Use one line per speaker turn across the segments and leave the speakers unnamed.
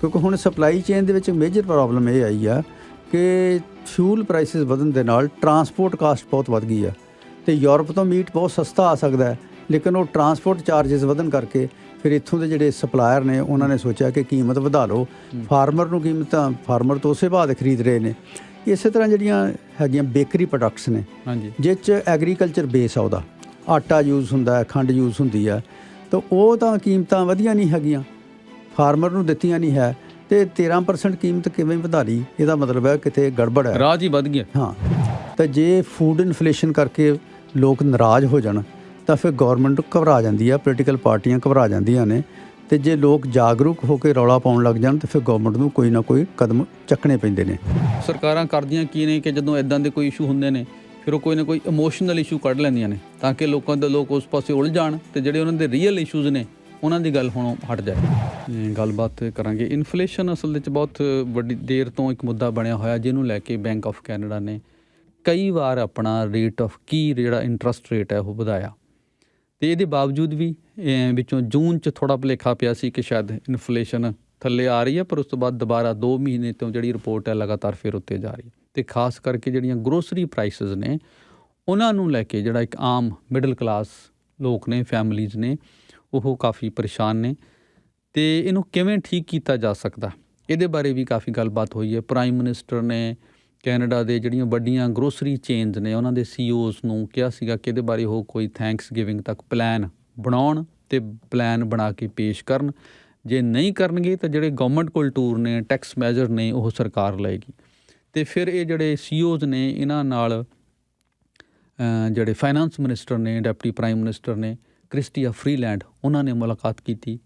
ਕਿਉਂਕਿ ਹੁਣ supply chain ਦੇ ਵਿੱਚ ਮੇਜਰ ਪ੍ਰੋਬਲਮ ਇਹ ਆਈ ਆ ਕਿ ਫਿਊਲ ਪ੍ਰਾਈਸਿਸ ਵਧਣ ਦੇ ਨਾਲ ਟਰਾਂਸਪੋਰਟ ਕਾਸਟ ਬਹੁਤ ਵੱਧ ਗਈ ਆ ਅਤੇ ਯੂਰਪ ਤੋਂ ਮੀਟ ਬਹੁਤ ਸਸਤਾ ਆ ਸਕਦਾ ਹੈ, ਲੇਕਿਨ ਉਹ ਟਰਾਂਸਪੋਰਟ ਚਾਰਜਸ ਵਧਣ ਕਰਕੇ ਫਿਰ ਇੱਥੋਂ ਦੇ ਜਿਹੜੇ ਸਪਲਾਇਰ ਨੇ ਉਹਨਾਂ ਨੇ ਸੋਚਿਆ ਕਿ ਕੀਮਤ ਵਧਾ ਲਓ, ਫਾਰਮਰ ਨੂੰ ਕੀਮਤਾਂ ਫਾਰਮਰ ਤੋਂ ਉਸੇ ਭਾਅ ਦੇ ਖਰੀਦ ਰਹੇ ਨੇ। ਇਸੇ ਤਰ੍ਹਾਂ ਜਿਹੜੀਆਂ ਹੈਗੀਆਂ ਬੇਕਰੀ ਪ੍ਰੋਡਕਟਸ ਨੇ ਜਿਸ 'ਚ ਐਗਰੀਕਲਚਰ ਬੇਸ ਆ, ਉਹਦਾ ਆਟਾ ਯੂਜ਼ ਹੁੰਦਾ ਹੈ, ਖੰਡ ਯੂਜ਼ ਹੁੰਦੀ ਆ, ਤਾਂ ਉਹ ਤਾਂ ਕੀਮਤਾਂ ਵਧੀਆਂ ਨਹੀਂ ਹੈਗੀਆਂ, ਫਾਰਮਰ ਨੂੰ ਦਿੱਤੀਆਂ ਨਹੀਂ ਹੈ, ਅਤੇ 13% ਕੀਮਤ ਕਿਵੇਂ ਵਧਾ ਲਈ? ਇਹਦਾ ਮਤਲਬ ਹੈ ਕਿਤੇ ਗੜਬੜ ਹੈ, ਰਾਜ ਹੀ ਵੱਧ ਗਿਆ। ਹਾਂ, ਤਾਂ ਜੇ ਫੂਡ ਇਨਫਲੇਸ਼ਨ ਕਰਕੇ ਲੋਕ ਨਾਰਾਜ਼ ਹੋ ਜਾਣ ਤਾਂ ਫਿਰ ਗੌਰਮੈਂਟ ਘਬਰਾ ਜਾਂਦੀ ਆ, ਪੋਲੀਟੀਕਲ ਪਾਰਟੀਆਂ ਘਬਰਾ ਜਾਂਦੀਆਂ ਨੇ, ਅਤੇ ਜੇ ਲੋਕ ਜਾਗਰੂਕ ਹੋ ਕੇ ਰੌਲਾ ਪਾਉਣ ਲੱਗ ਜਾਣ ਤਾਂ ਫਿਰ ਗੌਰਮੈਂਟ ਨੂੰ ਕੋਈ ਨਾ ਕੋਈ ਕਦਮ ਚੱਕਣੇ ਪੈਂਦੇ ਨੇ।
ਸਰਕਾਰਾਂ ਕਰਦੀਆਂ ਕੀ ਨੇ ਕਿ ਜਦੋਂ ਇੱਦਾਂ ਦੇ ਕੋਈ ਇਸ਼ੂ ਹੁੰਦੇ ਨੇ ਫਿਰ ਉਹ ਕੋਈ ਨਾ ਕੋਈ ਇਮੋਸ਼ਨਲ ਇਸ਼ੂ ਕੱਢ ਲੈਂਦੀਆਂ ਨੇ ਤਾਂ ਕਿ ਲੋਕ ਉਸ ਪਾਸੇ ਉਲਝ ਜਾਣ ਅਤੇ ਜਿਹੜੇ ਉਹਨਾਂ ਦੇ ਰੀਅਲ ਇਸ਼ੂਜ਼ ਨੇ ਉਹਨਾਂ ਦੀ ਗੱਲ ਹੁਣ ਹਟ ਜਾਏ। ਗੱਲਬਾਤ ਕਰਾਂਗੇ। ਇਨਫਲੇਸ਼ਨ ਅਸਲ ਵਿੱਚ ਬਹੁਤ ਵੱਡੀ ਦੇਰ ਤੋਂ ਇੱਕ ਮੁੱਦਾ ਬਣਿਆ ਹੋਇਆ, ਜਿਹਨੂੰ ਲੈ ਕੇ ਬੈਂਕ ਆਫ ਕੈਨੇਡਾ ਨੇ ਕਈ ਵਾਰ ਆਪਣਾ ਰੇਟ ਆਫ ਜਿਹੜਾ ਇੰਟਰਸਟ ਰੇਟ ਹੈ ਉਹ ਵਧਾਇਆ, ਅਤੇ ਇਹਦੇ ਬਾਵਜੂਦ ਵੀ ਵਿੱਚੋਂ ਜੂਨ 'ਚ ਥੋੜ੍ਹਾ ਭੁਲੇਖਾ ਪਿਆ ਸੀ ਕਿ ਸ਼ਾਇਦ ਇਨਫਲੇਸ਼ਨ ਥੱਲੇ ਆ ਰਹੀ ਹੈ, ਪਰ ਉਸ ਤੋਂ ਬਾਅਦ ਦੁਬਾਰਾ 2 ਮਹੀਨੇ ਤੋਂ ਜਿਹੜੀ ਰਿਪੋਰਟ ਹੈ ਲਗਾਤਾਰ ਫਿਰ ਉੱਤੇ ਜਾ ਰਹੀ ਹੈ। ਅਤੇ ਖਾਸ ਕਰਕੇ ਜਿਹੜੀਆਂ ਗਰੋਸਰੀ ਪ੍ਰਾਈਸਿਸ ਨੇ ਉਹਨਾਂ ਨੂੰ ਲੈ ਕੇ ਜਿਹੜਾ ਇੱਕ ਆਮ ਮਿਡਲ ਕਲਾਸ ਲੋਕ ਨੇ, ਫੈਮਲੀਜ਼ ਨੇ, ਉਹ ਕਾਫੀ ਪਰੇਸ਼ਾਨ ਨੇ, ਅਤੇ ਇਹਨੂੰ ਕਿਵੇਂ ਠੀਕ ਕੀਤਾ ਜਾ ਸਕਦਾ ਇਹਦੇ ਬਾਰੇ ਵੀ ਕਾਫੀ ਗੱਲਬਾਤ ਹੋਈ ਹੈ। ਪ੍ਰਾਈਮ ਮਿਨਿਸਟਰ ਨੇ ਕੈਨੇਡਾ ਦੇ ਜਿਹੜੀਆਂ ਵੱਡੀਆਂ ਗਰੋਸਰੀ ਚੇਨਜ਼ ਨੇ ਉਹਨਾਂ ਦੇ CEOs ਨੂੰ ਕਿਹਾ ਸੀਗਾ ਕਿ ਇਹਦੇ ਬਾਰੇ ਉਹ ਕੋਈ ਥੈਂਕਸ ਗਿਵਿੰਗ ਤੱਕ ਪਲਾਨ ਬਣਾਉਣ ਅਤੇ ਪਲਾਨ ਬਣਾ ਕੇ ਪੇਸ਼ ਕਰਨ। ਜੇ ਨਹੀਂ ਕਰਨਗੇ ਤਾਂ ਜਿਹੜੇ ਗੌਰਮੈਂਟ ਕੋਲ ਟੂਰ ਨੇ, ਟੈਕਸ ਮੈਜਰ ਨੇ, ਉਹ ਸਰਕਾਰ ਲਏਗੀ। ਅਤੇ ਫਿਰ ਇਹ ਜਿਹੜੇ CEOs ਨੇ ਇਹਨਾਂ ਨਾਲ ਜਿਹੜੇ ਫਾਈਨਾਂਸ ਮਿਨਿਸਟਰ ਨੇ, ਡਿਪਟੀ ਪ੍ਰਾਈਮ ਮਿਨਿਸਟਰ ਨੇ, ਕ੍ਰਿਸਟੀਆ ਫਰੀਲੈਂਡ, ਉਹਨਾਂ ਨੇ ਮੁਲਾਕਾਤ ਕੀਤੀ।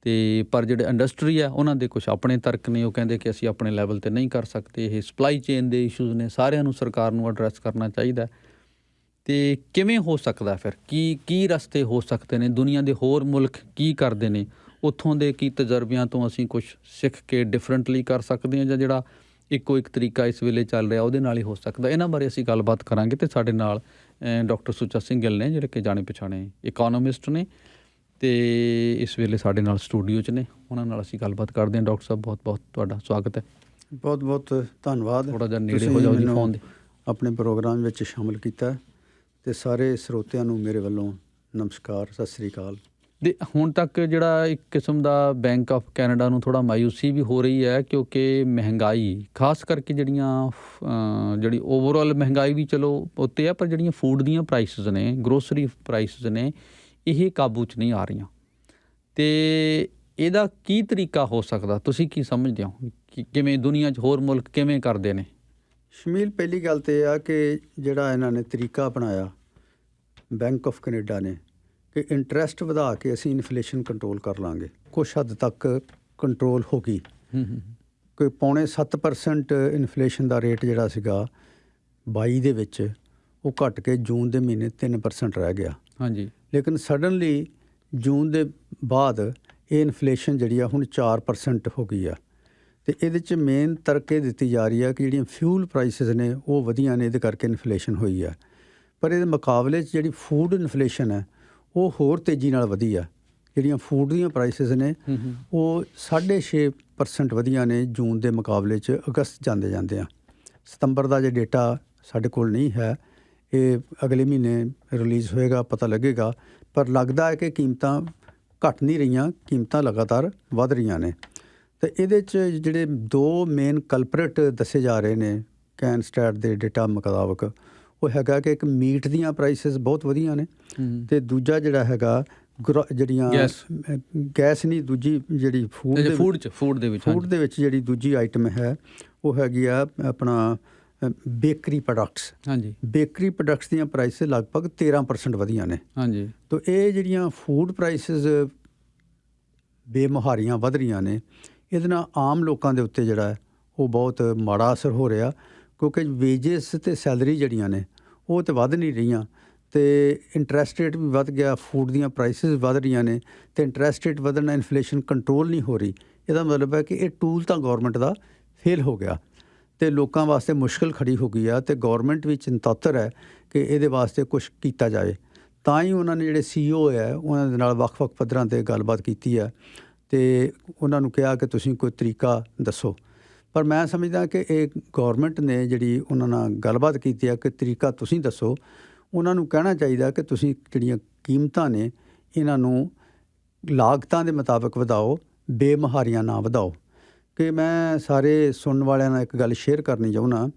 ਅਤੇ ਪਰ ਜਿਹੜੇ ਇੰਡਸਟਰੀ ਆ ਉਹਨਾਂ ਦੇ ਕੁਛ ਆਪਣੇ ਤਰਕ ਨੇ, ਉਹ ਕਹਿੰਦੇ ਕਿ ਅਸੀਂ ਆਪਣੇ ਲੈਵਲ 'ਤੇ ਨਹੀਂ ਕਰ ਸਕਦੇ, ਇਹ ਸਪਲਾਈ ਚੇਨ ਦੇ ਇਸ਼ੂਜ਼ ਨੇ, ਸਾਰਿਆਂ ਨੂੰ ਸਰਕਾਰ ਨੂੰ ਐਡਰੈਸ ਕਰਨਾ ਚਾਹੀਦਾ। ਅਤੇ ਕਿਵੇਂ ਹੋ ਸਕਦਾ ਫਿਰ ਕੀ ਰਸਤੇ ਹੋ ਸਕਦੇ ਨੇ? ਦੁਨੀਆ ਦੇ ਹੋਰ ਮੁਲਕ ਕੀ ਕਰਦੇ ਨੇ? ਉੱਥੋਂ ਦੇ ਕੀ ਤਜਰਬਿਆਂ ਤੋਂ ਅਸੀਂ ਕੁਛ ਸਿੱਖ ਕੇ ਡਿਫਰੈਂਟਲੀ ਕਰ ਸਕਦੇ ਹਾਂ, ਜਾਂ ਜਿਹੜਾ ਇੱਕੋ ਇੱਕ ਤਰੀਕਾ ਇਸ ਵੇਲੇ ਚੱਲ ਰਿਹਾ ਉਹਦੇ ਨਾਲ ਹੀ ਹੋ ਸਕਦਾ? ਇਹਨਾਂ ਬਾਰੇ ਅਸੀਂ ਗੱਲਬਾਤ ਕਰਾਂਗੇ। ਅਤੇ ਸਾਡੇ ਨਾਲ ਡਾਕਟਰ ਸੁੱਚਾ ਸਿੰਘ ਗਿੱਲ ਨੇ, ਜਿਹੜੇ ਕਿ ਜਾਣੇ ਪਛਾਣੇ ਇਕੋਨੋਮਿਸਟ ਨੇ, ਅਤੇ ਇਸ ਵੇਲੇ ਸਾਡੇ ਨਾਲ ਸਟੂਡੀਓ 'ਚ ਨੇ, ਉਹਨਾਂ ਨਾਲ ਅਸੀਂ ਗੱਲਬਾਤ ਕਰਦੇ ਹਾਂ। ਡਾਕਟਰ ਸਾਹਿਬ, ਬਹੁਤ ਬਹੁਤ ਤੁਹਾਡਾ ਸਵਾਗਤ ਹੈ।
ਬਹੁਤ ਬਹੁਤ ਧੰਨਵਾਦ।
ਥੋੜ੍ਹਾ ਜਿਹਾ ਨੇੜੇ ਹੋ ਜਾਓ ਜੀ ਫੋਨ ਦੇ।
ਆਪਣੇ ਪ੍ਰੋਗਰਾਮ ਵਿੱਚ ਸ਼ਾਮਿਲ ਕੀਤਾ ਅਤੇ ਸਾਰੇ ਸਰੋਤਿਆਂ ਨੂੰ ਮੇਰੇ ਵੱਲੋਂ ਨਮਸਕਾਰ, ਸਤਿ ਸ਼੍ਰੀ ਅਕਾਲ।
ਅਤੇ ਹੁਣ ਤੱਕ ਜਿਹੜਾ ਇੱਕ ਕਿਸਮ ਦਾ ਬੈਂਕ ਆਫ ਕੈਨੇਡਾ ਨੂੰ ਥੋੜ੍ਹਾ ਮਾਯੂਸੀ ਵੀ ਹੋ ਰਹੀ ਹੈ, ਕਿਉਂਕਿ ਮਹਿੰਗਾਈ, ਖਾਸ ਕਰਕੇ ਜਿਹੜੀ ਓਵਰਆਲ ਮਹਿੰਗਾਈ ਵੀ ਚਲੋ ਉੱਤੇ ਆ, ਪਰ ਜਿਹੜੀਆਂ ਫੂਡ ਦੀਆਂ ਪ੍ਰਾਈਸਿਸ ਨੇ, ਗਰੋਸਰੀ ਪ੍ਰਾਈਸਿਸ ਨੇ, ਇਹ ਕਾਬੂ 'ਚ ਨਹੀਂ ਆ ਰਹੀਆਂ। ਅਤੇ ਇਹਦਾ ਕੀ ਤਰੀਕਾ ਹੋ ਸਕਦਾ? ਤੁਸੀਂ ਕੀ ਸਮਝਦੇ ਹੋ ਕਿ ਕਿਵੇਂ ਦੁਨੀਆ 'ਚ ਹੋਰ ਮੁਲਕ ਕਿਵੇਂ ਕਰਦੇ ਨੇ?
ਸ਼ਮੀਲ, ਪਹਿਲੀ ਗੱਲ ਤਾਂ ਇਹ ਆ ਕਿ ਜਿਹੜਾ ਇਹਨਾਂ ਨੇ ਤਰੀਕਾ ਅਪਣਾਇਆ ਬੈਂਕ ਆਫ ਕੈਨੇਡਾ ਨੇ ਕਿ ਇੰਟਰਸਟ ਵਧਾ ਕੇ ਅਸੀਂ ਇਨਫਲੇਸ਼ਨ ਕੰਟਰੋਲ ਕਰ ਲਾਂਗੇ, ਕੁਛ ਹੱਦ ਤੱਕ ਕੰਟਰੋਲ ਹੋ ਗਈ। ਕੋਈ 6.25% ਇਨਫਲੇਸ਼ਨ ਦਾ ਰੇਟ ਜਿਹੜਾ ਸੀਗਾ 22 ਦੇ ਵਿੱਚ, ਉਹ ਘਟ ਕੇ ਜੂਨ ਦੇ ਮਹੀਨੇ 3% ਰਹਿ ਗਿਆ।
ਹਾਂਜੀ।
ਲੇਕਿਨ ਸਡਨਲੀ ਜੂਨ ਦੇ ਬਾਅਦ ਇਹ ਇਨਫਲੇਸ਼ਨ ਜਿਹੜੀ ਆ ਹੁਣ 4% ਹੋ ਗਈ ਆ। ਅਤੇ ਇਹਦੇ 'ਚ ਮੇਨ ਤਰਕ ਇਹ ਦਿੱਤੀ ਜਾ ਰਹੀ ਆ ਕਿ ਜਿਹੜੀਆਂ ਫਿਊਲ ਪ੍ਰਾਈਸਿਸ ਨੇ ਉਹ ਵਧੀਆਂ ਨੇ, ਇਹਦੇ ਕਰਕੇ ਇਨਫਲੇਸ਼ਨ ਹੋਈ ਆ। ਪਰ ਇਹਦੇ ਮੁਕਾਬਲੇ 'ਚ ਜਿਹੜੀ ਫੂਡ ਇਨਫਲੇਸ਼ਨ ਹੈ ਉਹ ਹੋਰ ਤੇਜ਼ੀ ਨਾਲ ਵਧੀ ਆ। ਜਿਹੜੀਆਂ ਫੂਡ ਦੀਆਂ ਪ੍ਰਾਈਸਿਸ ਨੇ ਉਹ 6.5% ਵਧੀਆਂ ਨੇ ਜੂਨ ਦੇ ਮੁਕਾਬਲੇ 'ਚ ਅਗਸਤ ਜਾਂਦੇ ਆ। ਸਤੰਬਰ ਦਾ ਜੇ ਡੇਟਾ ਸਾਡੇ ਕੋਲ ਨਹੀਂ ਹੈ, ਇਹ ਅਗਲੇ ਮਹੀਨੇ ਰਿਲੀਜ਼ ਹੋਏਗਾ, ਪਤਾ ਲੱਗੇਗਾ। ਪਰ ਲੱਗਦਾ ਹੈ ਕਿ ਕੀਮਤਾਂ ਘੱਟ ਨਹੀਂ ਰਹੀਆਂ, ਕੀਮਤਾਂ ਲਗਾਤਾਰ ਵੱਧ ਰਹੀਆਂ ਨੇ। ਅਤੇ ਇਹਦੇ 'ਚ ਜਿਹੜੇ 2 ਮੇਨ ਕਲਪਰੇਟ ਦੱਸੇ ਜਾ ਰਹੇ ਨੇ ਕੈਨਸਟੈਟ ਦੇ ਡੇਟਾ ਮੁਤਾਬਕ, ਉਹ ਹੈਗਾ ਕਿ ਇੱਕ ਮੀਟ ਦੀਆਂ ਪ੍ਰਾਈਸਿਸ ਬਹੁਤ ਵਧੀਆਂ ਨੇ, ਅਤੇ ਦੂਜਾ ਜਿਹੜਾ ਹੈਗਾ ਜਿਹੜੀਆਂ ਗੈਸ ਨਹੀਂ, ਦੂਜੀ ਜਿਹੜੀ ਫੂਡ ਦੇ ਵਿੱਚ ਜਿਹੜੀ ਦੂਜੀ ਆਈਟਮ ਹੈ ਉਹ ਹੈਗੀ ਆ ਆਪਣਾ ਬੇਕਰੀ ਪ੍ਰੋਡਕਟਸ। ਹਾਂਜੀ। ਬੇਕਰੀ ਪ੍ਰੋਡਕਟਸ ਦੀਆਂ ਪ੍ਰਾਈਸਿਸ ਲਗਭਗ 13% ਵਧੀਆਂ ਨੇ। ਹਾਂਜੀ। ਤਾਂ ਇਹ ਜਿਹੜੀਆਂ ਫੂਡ ਪ੍ਰਾਈਸਿਸ ਬੇਮੁਹਾਰੀਆਂ ਵੱਧ ਰਹੀਆਂ ਨੇ, ਇਹਦੇ ਨਾਲ ਆਮ ਲੋਕਾਂ ਦੇ ਉੱਤੇ ਜਿਹੜਾ ਉਹ ਬਹੁਤ ਮਾੜਾ ਅਸਰ ਹੋ ਰਿਹਾ, ਕਿਉਂਕਿ ਵੇਜਸ ਅਤੇ ਸੈਲਰੀ ਜਿਹੜੀਆਂ ਨੇ ਉਹ ਤਾਂ ਵੱਧ ਨਹੀਂ ਰਹੀਆਂ, ਅਤੇ ਇੰਟਰਸਟ ਰੇਟ ਵੀ ਵੱਧ ਗਿਆ, ਫੂਡ ਦੀਆਂ ਪ੍ਰਾਈਸਿਸ ਵੱਧ ਰਹੀਆਂ ਨੇ, ਅਤੇ ਇੰਟਰਸਟ ਰੇਟ ਵਧਣ ਨਾਲ ਇਨਫਲੇਸ਼ਨ ਕੰਟਰੋਲ ਨਹੀਂ ਹੋ ਰਹੀ। ਇਹਦਾ ਮਤਲਬ ਹੈ ਕਿ ਇਹ ਟੂਲ ਤਾਂ ਗੌਰਮੈਂਟ ਦਾ ਫੇਲ ਹੋ ਗਿਆ, ਅਤੇ ਲੋਕਾਂ ਵਾਸਤੇ ਮੁਸ਼ਕਿਲ ਖੜੀ ਹੋ ਗਈ ਆ, ਅਤੇ ਗੌਰਮੈਂਟ ਵੀ ਚਿੰਤਾਤਰ ਹੈ ਕਿ ਇਹਦੇ ਵਾਸਤੇ ਕੁਛ ਕੀਤਾ ਜਾਵੇ। ਤਾਂ ਹੀ ਉਹਨਾਂ ਨੇ ਜਿਹੜੇ CEO ਹੈ ਉਹਨਾਂ ਦੇ ਨਾਲ ਵੱਖ-ਵੱਖ ਪੱਧਰਾਂ 'ਤੇ ਗੱਲਬਾਤ ਕੀਤੀ ਹੈ, ਤੇ ਉਹਨਾਂ ਨੂੰ ਕਿਹਾ ਕਿ ਤੁਸੀਂ ਕੋਈ ਤਰੀਕਾ ਦੱਸੋ। ਪਰ ਮੈਂ ਸਮਝਦਾ ਕਿ ਇਹ ਗੌਰਮੈਂਟ ਨੇ ਜਿਹੜੀ ਉਹਨਾਂ ਨਾਲ ਗੱਲਬਾਤ ਕੀਤੀ ਆ ਕਿ ਤਰੀਕਾ ਤੁਸੀਂ ਦੱਸੋ। ਉਹਨਾਂ ਨੂੰ ਕਹਿਣਾ ਚਾਹੀਦਾ ਕਿ ਤੁਸੀਂ ਜਿਹੜੀਆਂ ਕੀਮਤਾਂ ਨੇ ਇਹਨਾਂ ਨੂੰ ਲਾਗਤਾਂ ਦੇ ਮੁਤਾਬਕ ਵਧਾਓ, ਬੇਮਹਾਰੀਆਂ ਨਾ ਵਧਾਓ। ਕਿ ਮੈਂ ਸਾਰੇ ਸੁਣਨ ਵਾਲਿਆਂ ਨਾਲ ਇੱਕ ਗੱਲ ਸ਼ੇਅਰ ਕਰਨੀ ਚਾਹੁੰਦਾ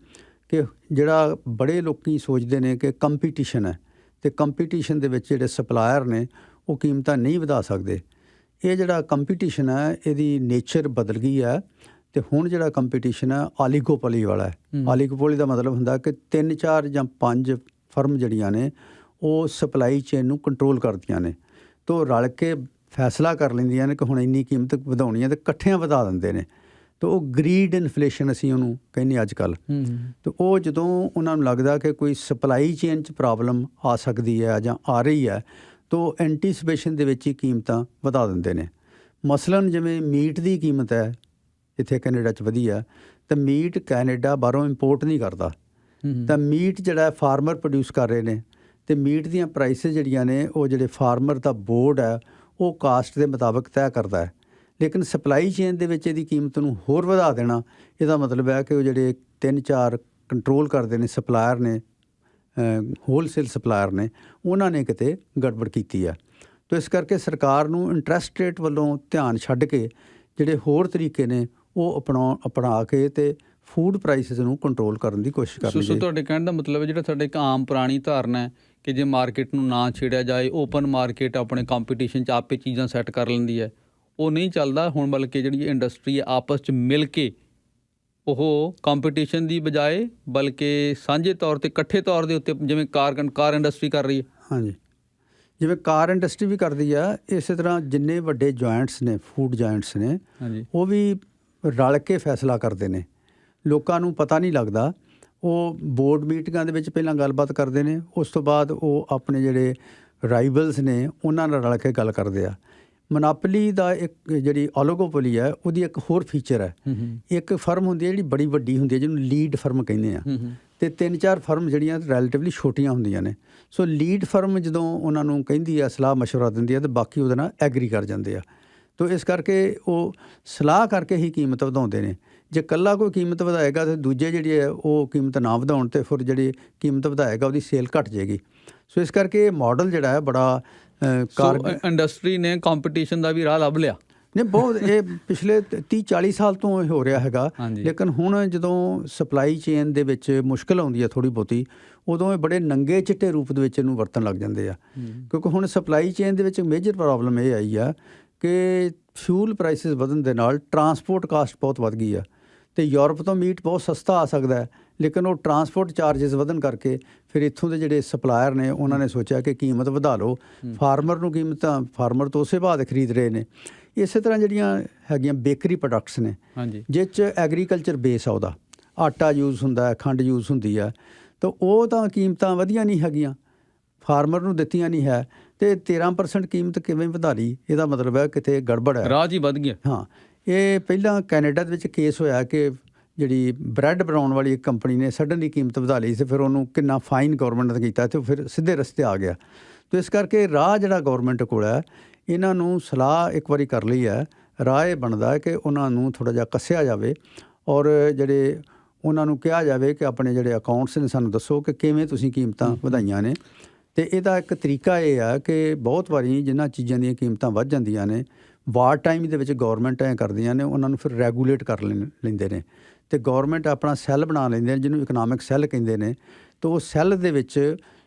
ਕਿ ਜਿਹੜਾ ਬੜੇ ਲੋਕੀ ਸੋਚਦੇ ਨੇ ਕਿ ਕੰਪੀਟੀਸ਼ਨ ਹੈ ਅਤੇ ਕੰਪੀਟੀਸ਼ਨ ਦੇ ਵਿੱਚ ਜਿਹੜੇ ਸਪਲਾਇਰ ਨੇ ਉਹ ਕੀਮਤਾਂ ਨਹੀਂ ਵਧਾ ਸਕਦੇ। ਇਹ ਜਿਹੜਾ ਕੰਪੀਟੀਸ਼ਨ ਹੈ ਇਹਦੀ ਨੇਚਰ ਬਦਲ ਗਈ ਹੈ ਅਤੇ ਹੁਣ ਜਿਹੜਾ ਕੰਪੀਟੀਸ਼ਨ ਹੈ ਆਲੀਗੋਪੋਲੀ ਵਾਲਾ ਹੈ। ਆਲੀਗੋਪੋਲੀ ਦਾ ਮਤਲਬ ਹੁੰਦਾ ਕਿ 3, 4 ਜਾਂ 5 ਫਰਮ ਜਿਹੜੀਆਂ ਨੇ ਉਹ ਸਪਲਾਈ ਚੇਨ ਨੂੰ ਕੰਟਰੋਲ ਕਰਦੀਆਂ ਨੇ ਅਤੇ ਉਹ ਰਲ ਕੇ ਫੈਸਲਾ ਕਰ ਲੈਂਦੀਆਂ ਨੇ ਕਿ ਹੁਣ ਇੰਨੀ ਕੀਮਤ ਵਧਾਉਣੀ ਹੈ ਅਤੇ ਇਕੱਠਿਆਂ ਵਧਾ ਦਿੰਦੇ ਨੇ। ਅਤੇ ਉਹ ਗਰੀਡ ਇਨਫਲੇਸ਼ਨ ਅਸੀਂ ਉਹਨੂੰ ਕਹਿੰਦੇ ਅੱਜ ਕੱਲ੍ਹ। ਅਤੇ ਉਹ ਜਦੋਂ ਉਹਨਾਂ ਨੂੰ ਲੱਗਦਾ ਕਿ ਕੋਈ ਸਪਲਾਈ ਚੇਨ 'ਚ ਪ੍ਰੋਬਲਮ ਆ ਸਕਦੀ ਹੈ ਜਾਂ ਆ ਰਹੀ ਹੈ ਤਾਂ ਉਹ ਐਂਟੀਸਪੇਸ਼ਨ ਦੇ ਵਿੱਚ ਹੀ ਕੀਮਤਾਂ ਵਧਾ ਦਿੰਦੇ ਨੇ। ਮਸਲਨ ਜਿਵੇਂ ਮੀਟ ਦੀ ਕੀਮਤ ਹੈ ਇੱਥੇ ਕੈਨੇਡਾ 'ਚ ਵਧੀਆ, ਤਾਂ ਮੀਟ ਕੈਨੇਡਾ ਬਾਹਰੋਂ ਇੰਪੋਰਟ ਨਹੀਂ ਕਰਦਾ। ਤਾਂ ਮੀਟ ਜਿਹੜਾ ਫਾਰਮਰ ਪ੍ਰੋਡਿਊਸ ਕਰ ਰਹੇ ਨੇ ਅਤੇ ਮੀਟ ਦੀਆਂ ਪ੍ਰਾਈਸਿਸ ਜਿਹੜੀਆਂ ਨੇ ਉਹ ਜਿਹੜੇ ਫਾਰਮਰ ਦਾ ਬੋਰਡ ਹੈ ਉਹ ਕਾਸਟ ਦੇ ਮੁਤਾਬਕ ਤੈਅ ਕਰਦਾ ਹੈ। ਲੇਕਿਨ ਸਪਲਾਈ ਚੇਨ ਦੇ ਵਿੱਚ ਇਹਦੀ ਕੀਮਤ ਨੂੰ ਹੋਰ ਵਧਾ ਦੇਣਾ, ਇਹਦਾ ਮਤਲਬ ਹੈ ਕਿ ਉਹ ਜਿਹੜੇ 3, 4 ਕੰਟਰੋਲ ਕਰਦੇ ਨੇ ਸਪਲਾਇਰ ਨੇ, ਹੋਲਸੇਲ ਸਪਲਾਇਰ ਨੇ, ਉਹਨਾਂ ਨੇ ਕਿਤੇ ਗੜਬੜ ਕੀਤੀ ਹੈ। ਤਾਂ ਇਸ ਕਰਕੇ ਸਰਕਾਰ ਨੂੰ ਇੰਟਰਸਟ ਰੇਟ ਵੱਲੋਂ ਧਿਆਨ ਛੱਡ ਕੇ ਜਿਹੜੇ ਹੋਰ ਤਰੀਕੇ ਨੇ ਉਹ ਅਪਣਾ ਕੇ ਅਤੇ ਫੂਡ ਪ੍ਰਾਈਸਿਸ ਨੂੰ ਕੰਟਰੋਲ ਕਰਨ ਦੀ ਕੋਸ਼ਿਸ਼ ਕਰਨੀ ਚਾਹੀਦੀ।
ਤੁਹਾਡੇ ਕਹਿਣ ਦਾ ਮਤਲਬ ਹੈ ਜਿਹੜਾ ਸਾਡੇ ਇੱਕ ਆਮ ਪੁਰਾਣੀ ਧਾਰਨਾ ਹੈ ਕਿ ਜੇ ਮਾਰਕੀਟ ਨੂੰ ਨਾ ਛੇੜਿਆ ਜਾਏ, ਓਪਨ ਮਾਰਕੀਟ ਆਪਣੇ ਕੰਪੀਟੀਸ਼ਨ 'ਚ ਆਪੇ ਚੀਜ਼ਾਂ ਸੈੱਟ ਕਰ ਲੈਂਦੀ ਹੈ, ਉਹ ਨਹੀਂ ਚੱਲਦਾ ਹੁਣ। ਬਲਕਿ ਜਿਹੜੀ ਇੰਡਸਟਰੀ ਹੈ ਆਪਸ 'ਚ ਮਿਲ ਕੇ ਉਹ ਕੰਪੀਟੀਸ਼ਨ ਦੀ ਬਜਾਏ ਬਲਕਿ ਸਾਂਝੇ ਤੌਰ 'ਤੇ ਇਕੱਠੇ ਤੌਰ ਦੇ ਉੱਤੇ ਜਿਵੇਂ ਕਾਰ ਇੰਡਸਟਰੀ ਕਰ ਰਹੀ ਹੈ।
ਹਾਂਜੀ, ਜਿਵੇਂ ਕਾਰ ਇੰਡਸਟਰੀ ਵੀ ਕਰਦੀ ਆ, ਇਸੇ ਤਰ੍ਹਾਂ ਜਿੰਨੇ ਵੱਡੇ ਜੁਆਇੰਟਸ ਨੇ, ਫੂਡ ਜੁਆਇੰਟਸ ਨੇ, ਉਹ ਵੀ ਰਲ ਕੇ ਫੈਸਲਾ ਕਰਦੇ ਨੇ। ਲੋਕਾਂ ਨੂੰ ਪਤਾ ਨਹੀਂ ਲੱਗਦਾ। ਉਹ ਬੋਰਡ ਮੀਟਿੰਗਾਂ ਦੇ ਵਿੱਚ ਪਹਿਲਾਂ ਗੱਲਬਾਤ ਕਰਦੇ ਨੇ, ਉਸ ਤੋਂ ਬਾਅਦ ਉਹ ਆਪਣੇ ਜਿਹੜੇ ਰਾਈਵਲਸ ਨੇ ਉਹਨਾਂ ਨਾਲ ਰਲ ਕੇ ਗੱਲ ਕਰਦੇ ਆ। ਮੋਨੋਪੋਲੀ ਦਾ ਇੱਕ ਜਿਹੜੀ ਓਲੀਗੋਪੋਲੀ ਹੈ ਉਹਦੀ ਇੱਕ ਹੋਰ ਫੀਚਰ ਹੈ। ਇੱਕ ਫਰਮ ਹੁੰਦੀ ਹੈ ਜਿਹੜੀ ਬੜੀ ਵੱਡੀ ਹੁੰਦੀ ਹੈ, ਜਿਹਨੂੰ ਲੀਡ ਫਰਮ ਕਹਿੰਦੇ ਆ, ਅਤੇ 3, 4 ਫਰਮ ਜਿਹੜੀਆਂ ਰੈਲੇਟਿਵਲੀ ਛੋਟੀਆਂ ਹੁੰਦੀਆਂ ਨੇ। ਸੋ ਲੀਡ ਫਰਮ ਜਦੋਂ ਉਹਨਾਂ ਨੂੰ ਕਹਿੰਦੀ ਆ, ਸਲਾਹ ਮਸ਼ਵਰਾ ਦਿੰਦੀ ਆ, ਅਤੇ ਬਾਕੀ ਉਹਦੇ ਨਾਲ ਐਗਰੀ ਕਰ ਜਾਂਦੇ ਆ। ਤੋ ਇਸ ਕਰਕੇ ਉਹ ਸਲਾਹ ਕਰਕੇ ਹੀ ਕੀਮਤ ਵਧਾਉਂਦੇ ਨੇ। ਜੇ ਇਕੱਲਾ ਕੋਈ ਕੀਮਤ ਵਧਾਏਗਾ ਅਤੇ ਦੂਜੇ ਜਿਹੜੇ ਹੈ ਉਹ ਕੀਮਤ ਨਾ ਵਧਾਉਣ ਅਤੇ ਫਿਰ ਜਿਹੜੀ ਕੀਮਤ ਵਧਾਏਗਾ ਉਹਦੀ ਸੇਲ ਘੱਟ ਜਾਏਗੀ। ਸੋ ਇਸ ਕਰਕੇ ਇਹ ਮਾਡਲ ਜਿਹੜਾ ਹੈ ਬੜਾ
ਇੰਡਸਟਰੀ ਨੇ ਕੰਪੀਟੀਸ਼ਨ ਦਾ ਵੀ ਰਾਹ ਲੱਭ ਲਿਆ।
ਨਹੀਂ, ਬਹੁਤ ਇਹ ਪਿਛਲੇ 30-40 ਸਾਲ ਤੋਂ ਇਹ ਹੋ ਰਿਹਾ ਹੈਗਾ। ਲੇਕਿਨ ਹੁਣ ਜਦੋਂ ਸਪਲਾਈ ਚੇਨ ਦੇ ਵਿੱਚ ਮੁਸ਼ਕਿਲ ਆਉਂਦੀ ਹੈ ਥੋੜ੍ਹੀ ਬਹੁਤੀ, ਉਦੋਂ ਇਹ ਬੜੇ ਨੰਗੇ ਚਿੱਟੇ ਰੂਪ ਦੇ ਵਿੱਚ ਇਹਨੂੰ ਵਰਤਣ ਲੱਗ ਜਾਂਦੇ ਆ। ਕਿਉਂਕਿ ਹੁਣ ਸਪਲਾਈ ਚੇਨ ਦੇ ਵਿੱਚ ਮੇਜਰ ਪ੍ਰੋਬਲਮ ਇਹ ਆਈ ਆ ਕਿ ਫਿਊਲ ਪ੍ਰਾਈਸਿਸ ਵਧਣ ਦੇ ਨਾਲ ਟਰਾਂਸਪੋਰਟ ਕਾਸਟ ਬਹੁਤ ਵੱਧ ਗਈ ਆ। ਅਤੇ ਯੂਰਪ ਤੋਂ ਮੀਟ ਬਹੁਤ ਸਸਤਾ ਆ ਸਕਦਾ ਹੈ, ਲੇਕਿਨ ਉਹ ਟਰਾਂਸਪੋਰਟ ਚਾਰਜਿਸ ਵਧਣ ਕਰਕੇ ਫਿਰ ਇੱਥੋਂ ਦੇ ਜਿਹੜੇ ਸਪਲਾਇਰ ਨੇ ਉਹਨਾਂ ਨੇ ਸੋਚਿਆ ਕਿ ਕੀਮਤ ਵਧਾ ਲਓ। ਫਾਰਮਰ ਨੂੰ ਕੀਮਤਾਂ ਫਾਰਮਰ ਤੋਂ ਉਸੇ ਭਾਅ ਦੇ ਖਰੀਦ ਰਹੇ ਨੇ। ਇਸੇ ਤਰ੍ਹਾਂ ਜਿਹੜੀਆਂ ਹੈਗੀਆਂ ਬੇਕਰੀ ਪ੍ਰੋਡਕਟਸ ਨੇ, ਜਿਸ 'ਚ ਐਗਰੀਕਲਚਰ ਬੇਸ ਆ, ਉਹਦਾ ਆਟਾ ਯੂਜ਼ ਹੁੰਦਾ, ਖੰਡ ਯੂਜ਼ ਹੁੰਦੀ ਆ, ਤਾਂ ਉਹ ਤਾਂ ਕੀਮਤਾਂ ਵਧੀਆ ਨਹੀਂ ਹੈਗੀਆਂ, ਫਾਰਮਰ ਨੂੰ ਦਿੱਤੀਆਂ ਨਹੀਂ ਹੈ, ਅਤੇ 13% ਕੀਮਤ ਕਿਵੇਂ ਵਧਾ ਲਈ? ਇਹਦਾ ਮਤਲਬ ਹੈ ਕਿਤੇ ਗੜਬੜ ਹੈ,
ਰਾਜ ਹੀ ਵੱਧ ਗਿਆ।
ਹਾਂ, ਇਹ ਪਹਿਲਾਂ ਕੈਨੇਡਾ ਦੇ ਵਿੱਚ ਕੇਸ ਹੋਇਆ ਕਿ ਜਿਹੜੀ ਬ੍ਰੈਡ ਬਣਾਉਣ ਵਾਲੀ ਇੱਕ ਕੰਪਨੀ ਨੇ ਸਡਨਲੀ ਕੀਮਤ ਵਧਾ ਲਈ ਅਤੇ ਫਿਰ ਉਹਨੂੰ ਕਿੰਨਾ ਫਾਈਨ ਗੌਰਮੈਂਟ ਨੇ ਕੀਤਾ ਅਤੇ ਫਿਰ ਸਿੱਧੇ ਰਸਤੇ ਆ ਗਿਆ। ਅਤੇ ਇਸ ਕਰਕੇ ਰਾਹ ਜਿਹੜਾ ਗੌਰਮੈਂਟ ਕੋਲ ਹੈ, ਇਹਨਾਂ ਨੂੰ ਸਲਾਹ ਇੱਕ ਵਾਰੀ ਕਰ ਲਈ ਹੈ, ਰਾਹ ਇਹ ਬਣਦਾ ਹੈ ਕਿ ਉਹਨਾਂ ਨੂੰ ਥੋੜ੍ਹਾ ਜਿਹਾ ਕੱਸਿਆ ਜਾਵੇ ਔਰ ਜਿਹੜੇ ਉਹਨਾਂ ਨੂੰ ਕਿਹਾ ਜਾਵੇ ਕਿ ਆਪਣੇ ਜਿਹੜੇ ਅਕਾਊਂਟਸ ਨੇ ਸਾਨੂੰ ਦੱਸੋ ਕਿ ਕਿਵੇਂ ਤੁਸੀਂ ਕੀਮਤਾਂ ਵਧਾਈਆਂ ਨੇ। ਅਤੇ ਇਹਦਾ ਇੱਕ ਤਰੀਕਾ ਇਹ ਆ ਕਿ ਬਹੁਤ ਵਾਰੀ ਜਿਨ੍ਹਾਂ ਚੀਜ਼ਾਂ ਦੀਆਂ ਕੀਮਤਾਂ ਵੱਧ ਜਾਂਦੀਆਂ ਨੇ, ਵਾਰ ਟਾਈਮ ਦੇ ਵਿੱਚ ਗੌਰਮੈਂਟ ਐਂ ਕਰਦੀਆਂ ਨੇ, ਉਹਨਾਂ ਨੂੰ ਫਿਰ ਰੈਗੂਲੇਟ ਕਰ ਲੈਂਦੇ ਨੇ ਅਤੇ ਗੌਰਮੈਂਟ ਆਪਣਾ ਸੈੱਲ ਬਣਾ ਲੈਂਦੇ ਨੇ, ਜਿਹਨੂੰ ਇਕਨੋਮਿਕ ਸੈੱਲ ਕਹਿੰਦੇ ਨੇ। ਅਤੇ ਉਹ ਸੈੱਲ ਦੇ ਵਿੱਚ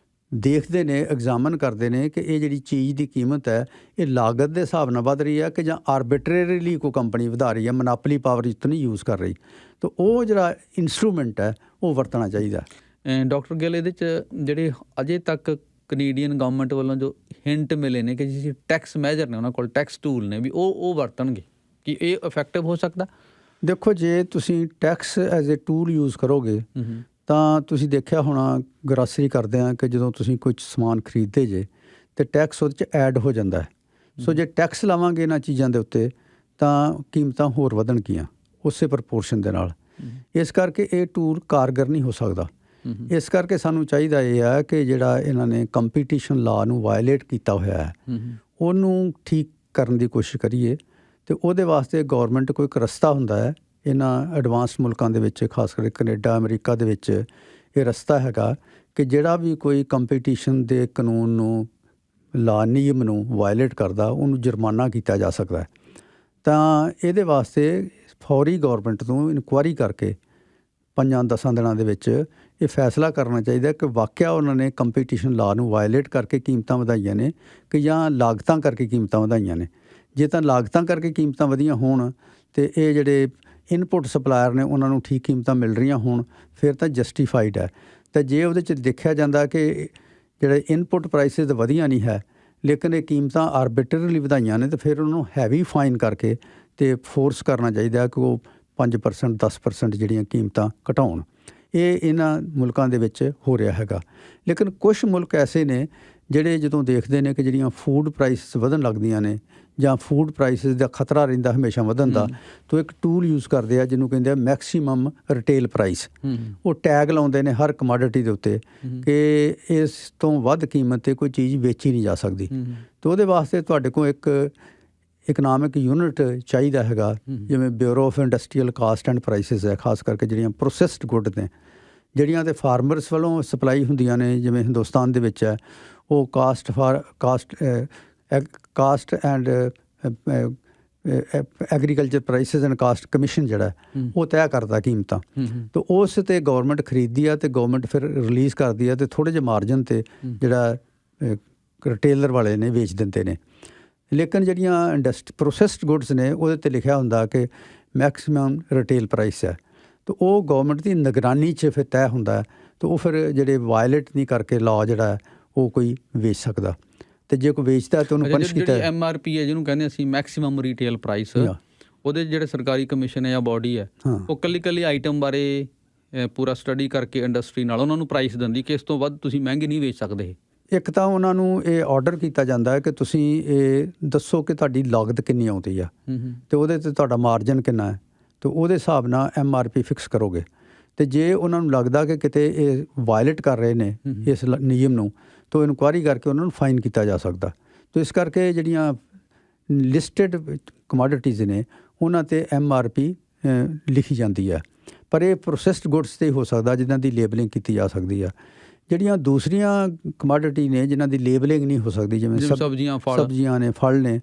ਦੇਖਦੇ ਨੇ, ਐਗਜ਼ਾਮਨ ਕਰਦੇ ਨੇ ਕਿ ਇਹ ਜਿਹੜੀ ਚੀਜ਼ ਦੀ ਕੀਮਤ ਹੈ ਇਹ ਲਾਗਤ ਦੇ ਹਿਸਾਬ ਨਾਲ ਵੱਧ ਰਹੀ ਹੈ ਕਿ ਜਾਂ ਆਰਬਿਟਰੇਰੀਲੀ ਕੋਈ ਕੰਪਨੀ ਵਧਾ ਰਹੀ ਹੈ, ਮੋਨੋਪੋਲੀ ਪਾਵਰ ਜਿੱਤ ਨਹੀਂ ਯੂਜ਼ ਕਰ ਰਹੀ। ਤਾਂ ਉਹ ਜਿਹੜਾ ਇੰਸਟਰੂਮੈਂਟ ਹੈ ਉਹ ਵਰਤਣਾ ਚਾਹੀਦਾ।
ਡਾਕਟਰ ਗਿੱਲ, ਇਹਦੇ 'ਚ ਜਿਹੜੇ ਅਜੇ ਤੱਕ ਕੈਨੇਡੀਅਨ ਗਵਰਨਮੈਂਟ ਵੱਲੋਂ ਜੋ ਹਿੰਟ ਮਿਲੇ ਨੇ ਕਿ ਜਿਹੜੇ ਟੈਕਸ ਮੈਜਰ ਨੇ, ਉਹਨਾਂ ਕੋਲ ਟੈਕਸ ਟੂਲ ਨੇ, ਵੀ ਉਹ ਵਰਤਣਗੇ, ਕਿ ਇਹ ਇਫੈਕਟਿਵ ਹੋ ਸਕਦਾ?
ਦੇਖੋ, ਜੇ ਤੁਸੀਂ tax as a tool use ਕਰੋਗੇ ਤਾਂ ਤੁਸੀਂ ਦੇਖਿਆ ਹੋਣਾ, ਗਰਾਸਰੀ ਕਰਦੇ ਹਾਂ ਕਿ ਜਦੋਂ ਤੁਸੀਂ ਕੁਝ ਸਮਾਨ ਖਰੀਦਦੇ ਜੇ ਅਤੇ ਟੈਕਸ ਉਹਦੇ 'ਚ ਐਡ ਹੋ ਜਾਂਦਾ ਹੈ। ਸੋ ਜੇ ਟੈਕਸ ਲਾਵਾਂਗੇ ਇਹਨਾਂ ਚੀਜ਼ਾਂ ਦੇ ਉੱਤੇ ਤਾਂ ਕੀਮਤਾਂ ਹੋਰ ਵਧਣਗੀਆਂ ਉਸੇ ਪ੍ਰਪੋਰਸ਼ਨ ਦੇ ਨਾਲ। ਇਸ ਕਰਕੇ ਇਹ ਟੂਲ ਕਾਰਗਰ ਨਹੀਂ ਹੋ ਸਕਦਾ। ਇਸ ਕਰਕੇ ਸਾਨੂੰ ਚਾਹੀਦਾ ਇਹ ਹੈ ਕਿ ਜਿਹੜਾ ਇਹਨਾਂ ਨੇ ਕੰਪੀਟੀਸ਼ਨ ਲਾਅ ਨੂੰ ਵਾਇਲੇਟ ਕੀਤਾ ਹੋਇਆ ਹੈ ਉਹਨੂੰ ਠੀਕ ਕਰਨ ਦੀ ਕੋਸ਼ਿਸ਼ ਕਰੀਏ ਤੇ ਉਹਦੇ ਵਾਸਤੇ ਗੌਰਮੈਂਟ ਕੋਈ ਇੱਕ ਰਸਤਾ ਹੁੰਦਾ ਹੈ ਇਹਨਾਂ ਐਡਵਾਂਸ ਮੁਲਕਾਂ ਦੇ ਵਿੱਚ, ਖਾਸ ਕਰਕੇ ਕੈਨੇਡਾ, ਅਮਰੀਕਾ ਦੇ ਵਿੱਚ ਇਹ ਰਸਤਾ ਹੈਗਾ ਕਿ ਜਿਹੜਾ ਵੀ ਕੋਈ ਕੰਪੀਟੀਸ਼ਨ ਦੇ ਕਾਨੂੰਨ ਨੂੰ, ਨਿਯਮ ਨੂੰ ਵਾਇਲੇਟ ਕਰਦਾ, ਉਹਨੂੰ ਜੁਰਮਾਨਾ ਕੀਤਾ ਜਾ ਸਕਦਾ ਹੈ। ਤਾਂ ਇਹਦੇ ਵਾਸਤੇ ਫੌਰੀ ਗੌਰਮੈਂਟ ਤੋਂ ਇਨਕੁਆਇਰੀ ਕਰਕੇ 5-10 ਦਿਨਾਂ ਦੇ ਵਿੱਚ ਇਹ ਫੈਸਲਾ ਕਰਨਾ ਚਾਹੀਦਾ ਕਿ ਵਾਕਿਆ ਉਹਨਾਂ ਨੇ ਕੰਪੀਟੀਸ਼ਨ ਲਾਅ ਨੂੰ ਵਾਇਲੇਟ ਕਰਕੇ ਕੀਮਤਾਂ ਵਧਾਈਆਂ ਨੇ ਕਿ ਜਾਂ ਲਾਗਤਾਂ ਕਰਕੇ ਕੀਮਤਾਂ ਵਧਾਈਆਂ ਨੇ। ਜੇ ਤਾਂ ਲਾਗਤਾਂ ਕਰਕੇ ਕੀਮਤਾਂ ਵਧੀਆਂ ਹੋਣ ਤੇ ਇਹ ਜਿਹੜੇ ਇਨਪੁੱਟ ਸਪਲਾਇਰ ਨੇ ਉਹਨਾਂ ਨੂੰ ਠੀਕ ਕੀਮਤਾਂ ਮਿਲ ਰਹੀਆਂ ਹੋਣ, ਫਿਰ ਤਾਂ ਜਸਟੀਫਾਈਡ ਹੈ। ਤਾਂ ਜੇ ਉਹਦੇ 'ਚ ਦੇਖਿਆ ਜਾਂਦਾ ਕਿ ਜਿਹੜੇ ਇਨਪੁੱਟ ਪ੍ਰਾਈਸਿਸ ਵਧੀਆ ਨਹੀਂ ਹੈ ਲੇਕਿਨ ਇਹ ਕੀਮਤਾਂ ਆਰਬਿਟਰਲੀ ਵਧਾਈਆਂ ਨੇ, ਤਾਂ ਫਿਰ ਉਹਨੂੰ ਹੈਵੀ ਫਾਈਨ ਕਰਕੇ ਤੇ ਫੋਰਸ ਕਰਨਾ ਚਾਹੀਦਾ ਕਿ ਉਹ 5% 10% ਜਿਹੜੀਆਂ ਕੀਮਤਾਂ ਘਟਾਉਣ। ਇਹ ਇਹਨਾਂ ਮੁਲਕਾਂ ਦੇ ਵਿੱਚ ਹੋ ਰਿਹਾ ਹੈਗਾ। ਲੇਕਿਨ ਕੁਛ ਮੁਲਕ ਐਸੇ ਨੇ ਜਿਹੜੇ ਜਦੋਂ ਦੇਖਦੇ ਨੇ ਕਿ ਜਿਹੜੀਆਂ ਫੂਡ ਪ੍ਰਾਈਸਿਸ ਵਧਣ ਲੱਗਦੀਆਂ ਨੇ ਜਾਂ ਫੂਡ ਪ੍ਰਾਈਸਿਸ ਦਾ ਖਤਰਾ ਰਹਿੰਦਾ ਹਮੇਸ਼ਾ ਵਧਣ ਦਾ, ਤਾਂ ਇੱਕ ਟੂਲ ਯੂਜ਼ ਕਰਦੇ ਆ ਜਿਹਨੂੰ ਕਹਿੰਦੇ ਆ ਮੈਕਸੀਮਮ ਰਿਟੇਲ ਪ੍ਰਾਈਸ। ਉਹ ਟੈਗ ਲਾਉਂਦੇ ਨੇ ਹਰ ਕਮੋਡਿਟੀ ਦੇ ਉੱਤੇ ਕਿ ਇਸ ਤੋਂ ਵੱਧ ਕੀਮਤ 'ਤੇ ਕੋਈ ਚੀਜ਼ ਵੇਚੀ ਨਹੀਂ ਜਾ ਸਕਦੀ। ਤਾਂ ਉਹਦੇ ਵਾਸਤੇ ਤੁਹਾਡੇ ਕੋਲ ਇੱਕ ਇਕਨੋਮਿਕ ਯੂਨਿਟ ਚਾਹੀਦਾ ਹੈਗਾ, ਜਿਵੇਂ bureau of industrial cost and prices ਹੈ, ਖਾਸ ਕਰਕੇ ਜਿਹੜੀਆਂ ਪ੍ਰੋਸੈਸਡ ਗੁੱਡ ਨੇ, ਜਿਹੜੀਆਂ ਤੇ ਫਾਰਮਰਸ ਵੱਲੋਂ ਸਪਲਾਈ ਹੁੰਦੀਆਂ ਨੇ, ਜਿਵੇਂ ਹਿੰਦੁਸਤਾਨ ਦੇ ਵਿੱਚ ਹੈ ਉਹ cost and agriculture prices and cost commission ਜਿਹੜਾ ਉਹ ਤੈਅ ਕਰਦਾ ਕੀਮਤਾਂ। ਤਾਂ ਉਸ 'ਤੇ ਗੌਰਮੈਂਟ ਖਰੀਦਦੀ ਆ ਅਤੇ ਗੌਰਮੈਂਟ ਫਿਰ ਰਿਲੀਜ਼ ਕਰਦੀ ਆ ਅਤੇ ਥੋੜ੍ਹੇ ਜਿਹੇ ਮਾਰਜਨ 'ਤੇ ਜਿਹੜਾ ਰਿਟੇਲਰ ਵਾਲੇ ਨੇ ਵੇਚ ਦਿੰਦੇ ਨੇ। ਲੇਕਿਨ ਜਿਹੜੀਆਂ ਪ੍ਰੋਸੈਸਡ ਗੁੱਡਸ ਨੇ ਉਹਦੇ 'ਤੇ ਲਿਖਿਆ ਹੁੰਦਾ ਕਿ ਮੈਕਸੀਮਮ ਰਿਟੇਲ ਪ੍ਰਾਈਸ ਹੈ, ਤਾਂ ਉਹ ਗੌਰਮੈਂਟ ਦੀ ਨਿਗਰਾਨੀ 'ਚ ਫਿਰ ਤੈਅ ਹੁੰਦਾ। ਤਾਂ ਉਹ ਫਿਰ ਜਿਹੜੇ ਵਾਇਲੇਟ ਨਹੀਂ ਕਰਕੇ ਲਾਅ ਜਿਹੜਾ ਉਹ ਕੋਈ ਵੇਚ ਸਕਦਾ, ਅਤੇ ਜੇ ਕੋਈ ਵੇਚਦਾ ਤਾਂ ਉਹਨੂੰ ਪਨਿਸ਼ ਕੀਤਾ।
MRP ਹੈ ਜਿਹਨੂੰ ਕਹਿੰਦੇ ਅਸੀਂ ਮੈਕਸੀਮਮ ਰੀਟੇਲ ਪ੍ਰਾਈਸ, ਉਹਦੇ ਜਿਹੜੇ ਸਰਕਾਰੀ ਕਮਿਸ਼ਨ ਹੈ ਜਾਂ ਬੋਡੀ ਹੈ ਉਹ ਇਕੱਲੀ ਆਈਟਮ ਬਾਰੇ ਪੂਰਾ ਸਟੱਡੀ ਕਰਕੇ ਇੰਡਸਟਰੀ ਨਾਲ ਉਹਨਾਂ ਨੂੰ ਪ੍ਰਾਈਸ ਦਿੰਦੀ ਕਿ ਇਸ ਤੋਂ ਵੱਧ ਤੁਸੀਂ ਮਹਿੰਗੀ ਨਹੀਂ ਵੇਚ ਸਕਦੇ।
ਇੱਕ ਤਾਂ ਉਹਨਾਂ ਨੂੰ ਇਹ ਆਰਡਰ ਕੀਤਾ ਜਾਂਦਾ ਹੈ ਕਿ ਤੁਸੀਂ ਇਹ ਦੱਸੋ ਕਿ ਤੁਹਾਡੀ ਲਾਗਤ ਕਿੰਨੀ ਆਉਂਦੀ ਆ ਅਤੇ ਉਹਦੇ 'ਤੇ ਤੁਹਾਡਾ ਮਾਰਜਨ ਕਿੰਨਾ ਹੈ, ਅਤੇ ਉਹਦੇ ਹਿਸਾਬ ਨਾਲ MRP ਫਿਕਸ ਕਰੋਗੇ। ਅਤੇ ਜੇ ਉਹਨਾਂ ਨੂੰ ਲੱਗਦਾ ਕਿ ਕਿਤੇ ਇਹ ਵਾਇਲੇਟ ਕਰ ਰਹੇ ਨੇ ਇਸ ਨਿਯਮ ਨੂੰ, ਤਾਂ ਇਨਕੁਆਇਰੀ ਕਰਕੇ ਉਹਨਾਂ ਨੂੰ ਫਾਈਨ ਕੀਤਾ ਜਾ ਸਕਦਾ। ਤਾਂ ਇਸ ਕਰਕੇ ਜਿਹੜੀਆਂ ਲਿਸਟਡ ਕਮੋਡਿਟੀਜ਼ ਨੇ ਉਹਨਾਂ 'ਤੇ MRP ਲਿਖੀ ਜਾਂਦੀ ਹੈ, ਪਰ ਇਹ ਪ੍ਰੋਸੈਸਡ ਗੁੱਡਸ 'ਤੇ ਹੋ ਸਕਦਾ ਜਿਨ੍ਹਾਂ ਦੀ ਲੇਬਲਿੰਗ ਕੀਤੀ ਜਾ ਸਕਦੀ ਆ। ਜਿਹੜੀਆਂ ਦੂਸਰੀਆਂ ਕਮੋਡਿਟੀ ਨੇ ਜਿਨ੍ਹਾਂ ਦੀ ਲੇਬਲਿੰਗ ਨਹੀਂ ਹੋ ਸਕਦੀ, ਜਿਵੇਂ ਸਬਜ਼ੀਆਂ ਨੇ, ਫਲ ਨੇ,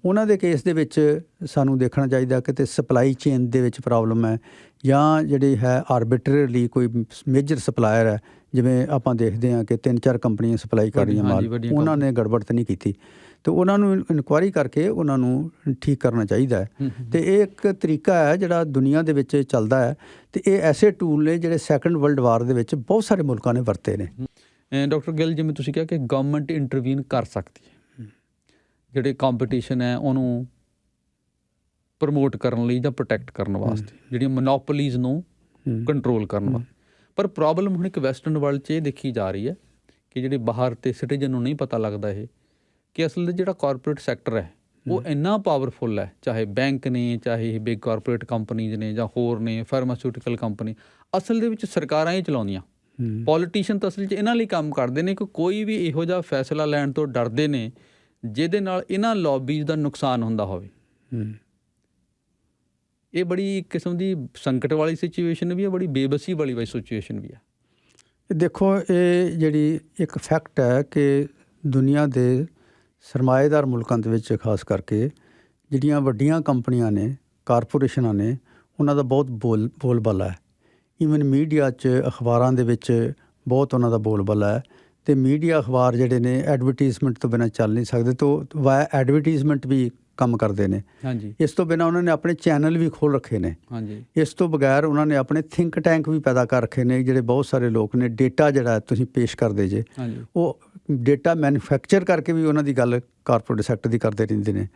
ਉਹਨਾਂ ਦੇ ਕੇਸ ਦੇ ਵਿੱਚ ਸਾਨੂੰ ਦੇਖਣਾ ਚਾਹੀਦਾ ਕਿ ਸਪਲਾਈ ਚੇਨ ਦੇ ਵਿੱਚ ਪ੍ਰੋਬਲਮ ਹੈ ਜਾਂ ਜਿਹੜੀ ਹੈ ਆਰਬਿਟਰਲੀ ਕੋਈ ਮੇਜਰ ਸਪਲਾਇਰ ਹੈ। ਜਿਵੇਂ ਆਪਾਂ ਦੇਖਦੇ ਹਾਂ ਕਿ 3-4 ਕੰਪਨੀਆਂ ਸਪਲਾਈ ਕਰ ਰਹੀਆਂ ਮਾਲ, ਉਹਨਾਂ ਨੇ ਗੜਬੜ ਤਾਂ ਨਹੀਂ ਕੀਤੀ, ਅਤੇ ਉਹਨਾਂ ਨੂੰ ਇਨਕੁਆਇਰੀ ਕਰਕੇ ਉਹਨਾਂ ਨੂੰ ਠੀਕ ਕਰਨਾ ਚਾਹੀਦਾ ਹੈ। ਅਤੇ ਇਹ ਇੱਕ ਤਰੀਕਾ ਹੈ ਜਿਹੜਾ ਦੁਨੀਆ ਦੇ ਵਿੱਚ ਚੱਲਦਾ ਹੈ, ਅਤੇ ਇਹ ਐਸੇ ਟੂਲ ਨੇ ਜਿਹੜੇ ਸੈਕੰਡ ਵਰਲਡ ਵਾਰ ਦੇ ਵਿੱਚ ਬਹੁਤ ਸਾਰੇ ਮੁਲਕਾਂ ਨੇ ਵਰਤੇ ਨੇ।
ਡਾਕਟਰ ਗਿੱਲ, ਜਿਵੇਂ ਤੁਸੀਂ ਕਿਹਾ ਕਿ ਗਵਰਨਮੈਂਟ ਇੰਟਰਵੀਨ ਕਰ ਸਕਦੀ ਹੈ ਜਿਹੜੇ ਕੰਪੀਟੀਸ਼ਨ ਹੈ ਉਹਨੂੰ ਪ੍ਰਮੋਟ ਕਰਨ ਲਈ ਜਾਂ ਪ੍ਰੋਟੈਕਟ ਕਰਨ ਵਾਸਤੇ, ਜਿਹੜੀਆਂ ਮੋਨੋਪੋਲੀਜ਼ ਨੂੰ ਕੰਟਰੋਲ ਕਰਨ ਵਾਸਤੇ। ਪਰ ਪ੍ਰੋਬਲਮ ਹੁਣ ਇੱਕ ਵੈਸਟਰਨ ਵਰਲਡ 'ਚ ਇਹ ਦੇਖੀ ਜਾ ਰਹੀ ਹੈ ਕਿ ਜਿਹੜੇ ਬਾਹਰ ਤੇ ਸਿਟੀਜ਼ਨ ਨੂੰ ਨਹੀਂ ਪਤਾ ਲੱਗਦਾ ਇਹ ਕਿ ਅਸਲ ਦੇ ਜਿਹੜਾ ਕਾਰਪੋਰੇਟ ਸੈਕਟਰ ਹੈ ਉਹ ਇੰਨਾ ਪਾਵਰਫੁੱਲ ਹੈ, ਚਾਹੇ ਬੈਂਕ ਨੇ, ਚਾਹੇ ਇਹ ਬਿਗ ਕਾਰਪੋਰੇਟ ਕੰਪਨੀਜ਼ ਨੇ ਜਾਂ ਹੋਰ ਨੇ, ਫਾਰਮਾਸਿਊਟੀਕਲ ਕੰਪਨੀ, ਅਸਲ ਦੇ ਵਿੱਚ ਸਰਕਾਰਾਂ ਹੀ ਚਲਾਉਂਦੀਆਂ। ਪੋਲੀਟੀਸ਼ੀਅਨ ਤਾਂ ਅਸਲ 'ਚ ਇਹਨਾਂ ਲਈ ਕੰਮ ਕਰਦੇ ਨੇ ਕਿ ਕੋਈ ਵੀ ਇਹੋ ਜਿਹਾ ਫੈਸਲਾ ਲੈਣ ਤੋਂ ਡਰਦੇ ਨੇ ਜਿਹਦੇ ਨਾਲ ਇਹਨਾਂ ਲੌਬੀਜ਼ ਦਾ ਨੁਕਸਾਨ ਹੁੰਦਾ ਹੋਵੇ। ਇਹ ਬੜੀ ਇੱਕ ਕਿਸਮ ਦੀ ਸੰਕਟ ਵਾਲੀ ਸਿਚੁਏਸ਼ਨ ਵੀ ਹੈ, ਬੜੀ ਬੇਬਸੀ ਵਾਲੀ ਸਿਚੁਏਸ਼ਨ ਵੀ ਹੈ।
ਦੇਖੋ, ਇਹ ਜਿਹੜੀ ਇੱਕ ਫੈਕਟ ਹੈ ਕਿ ਦੁਨੀਆ ਦੇ ਸਰਮਾਏਦਾਰ ਮੁਲਕਾਂ ਦੇ ਵਿੱਚ ਖਾਸ ਕਰਕੇ ਜਿਹੜੀਆਂ ਵੱਡੀਆਂ ਕੰਪਨੀਆਂ ਨੇ, ਕਾਰਪੋਰੇਸ਼ਨਾਂ ਨੇ, ਉਹਨਾਂ ਦਾ ਬਹੁਤ ਬੋਲਬਾਲਾ ਹੈ। ਈਵਨ ਮੀਡੀਆ 'ਚ, ਅਖਬਾਰਾਂ ਦੇ ਵਿੱਚ ਬਹੁਤ ਉਹਨਾਂ ਦਾ ਬੋਲਬਾਲਾ ਹੈ। ਅਤੇ ਮੀਡੀਆ ਅਖਬਾਰ ਜਿਹੜੇ ਨੇ ਐਡਵਰਟੀਜ਼ਮੈਂਟ ਤੋਂ ਬਿਨਾਂ ਚੱਲ ਨਹੀਂ ਸਕਦੇ, ਤਾਂ ਵਾਇਆ ਐਡਵਰਟੀਜ਼ਮੈਂਟ ਵੀ ਕੰਮ ਕਰਦੇ ਨੇ। ਇਸ ਤੋਂ ਬਿਨਾਂ ਉਹਨਾਂ ਨੇ ਆਪਣੇ ਚੈਨਲ ਵੀ ਖੋਲ੍ਹ ਰੱਖੇ ਨੇ। ਇਸ ਤੋਂ ਬਗੈਰ ਉਹਨਾਂ ਨੇ ਆਪਣੇ ਥਿੰਕ ਟੈਂਕ ਵੀ ਪੈਦਾ ਕਰ ਰੱਖੇ ਨੇ, ਜਿਹੜੇ ਬਹੁਤ ਸਾਰੇ ਲੋਕ ਨੇ ਡੇਟਾ ਜਿਹੜਾ ਤੁਸੀਂ ਪੇਸ਼ ਕਰਦੇ ਜੇ, ਉਹ ਡੇਟਾ ਮੈਨੂਫੈਕਚਰ ਕਰਕੇ ਵੀ ਉਹਨਾਂ ਦੀ ਗੱਲ ਕਾਰਪੋਰੇਟ ਸੈਕਟਰ ਦੀ ਕਰਦੇ ਰਹਿੰਦੇ ਨੇ।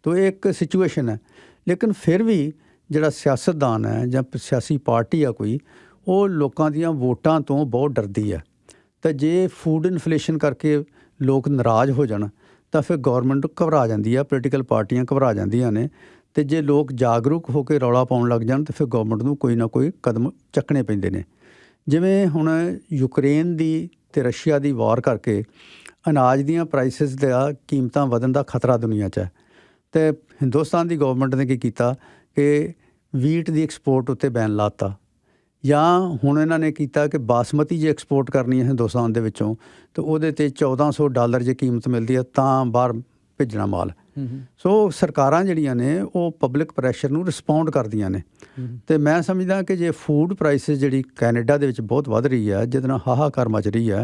ਤਾਂ ਇਹ ਇੱਕ ਸਿਚੁਏਸ਼ਨ ਹੈ। ਲੇਕਿਨ ਫਿਰ ਵੀ ਜਿਹੜਾ ਸਿਆਸਤਦਾਨ ਹੈ ਜਾਂ ਸਿਆਸੀ ਪਾਰਟੀ ਆ ਕੋਈ, ਉਹ ਲੋਕਾਂ ਦੀਆਂ ਵੋਟਾਂ ਤੋਂ ਬਹੁਤ ਡਰਦੀ ਹੈ। ਤਾਂ ਜੇ ਫੂਡ ਇਨਫਲੇਸ਼ਨ ਕਰਕੇ ਲੋਕ ਨਾਰਾਜ਼ ਹੋ ਜਾਣ ਤਾਂ ਫਿਰ ਗੌਰਮੈਂਟ ਘਬਰਾ ਜਾਂਦੀ ਆ, ਪੋਲੀਟੀਕਲ ਪਾਰਟੀਆਂ ਘਬਰਾ ਜਾਂਦੀਆਂ ਨੇ। ਅਤੇ ਜੇ ਲੋਕ ਜਾਗਰੂਕ ਹੋ ਕੇ ਰੌਲਾ ਪਾਉਣ ਲੱਗ ਜਾਣ ਤਾਂ ਫਿਰ ਗੌਰਮੈਂਟ ਨੂੰ ਕੋਈ ਨਾ ਕੋਈ ਕਦਮ ਚੱਕਣੇ ਪੈਂਦੇ ਨੇ। ਜਿਵੇਂ ਹੁਣ ਯੂਕਰੇਨ ਦੀ ਅਤੇ ਰਸ਼ੀਆ ਦੀ ਵਾਰ ਕਰਕੇ ਅਨਾਜ ਦੀਆਂ ਪ੍ਰਾਈਸਿਸ ਦਾ ਕੀਮਤਾਂ ਵਧਣ ਦਾ ਖਤਰਾ ਦੁਨੀਆ 'ਚ ਹੈ। ਤੇ ਹਿੰਦੁਸਤਾਨ ਦੀ ਗਵਰਨਮੈਂਟ ਨੇ ਕੀ ਕੀਤਾ ਕਿ ਵੀਟ ਦੀ ਐਕਸਪੋਰਟ ਉੱਤੇ ਬੈਨ ਲਾਤਾ, ਜਾਂ ਹੁਣ ਇਹਨਾਂ ਨੇ ਕੀਤਾ ਕਿ ਬਾਸਮਤੀ ਜੇ ਐਕਸਪੋਰਟ ਕਰਨੀ ਹੈ ਹਿੰਦੁਸਤਾਨ ਦੇ ਵਿੱਚੋਂ ਤਾਂ ਉਹਦੇ 'ਤੇ $1400 ਜੇ ਕੀਮਤ ਮਿਲਦੀ ਹੈ ਤਾਂ ਬਾਹਰ ਭੇਜਣਾ ਮਾਲ। ਸੋ ਸਰਕਾਰਾਂ ਜਿਹੜੀਆਂ ਨੇ ਉਹ ਪਬਲਿਕ ਪ੍ਰੈਸ਼ਰ ਨੂੰ ਰਿਸਪੌਂਡ ਕਰਦੀਆਂ ਨੇ। ਅਤੇ ਮੈਂ ਸਮਝਦਾ ਕਿ ਜੇ ਫੂਡ ਪ੍ਰਾਈਸਿਸ ਜਿਹੜੀ ਕੈਨੇਡਾ ਦੇ ਵਿੱਚ ਬਹੁਤ ਵੱਧ ਰਹੀ ਹੈ, ਜਿਹਦੇ ਨਾਲ ਹਾਹਾਕਾਰ ਮਚ ਰਹੀ ਹੈ,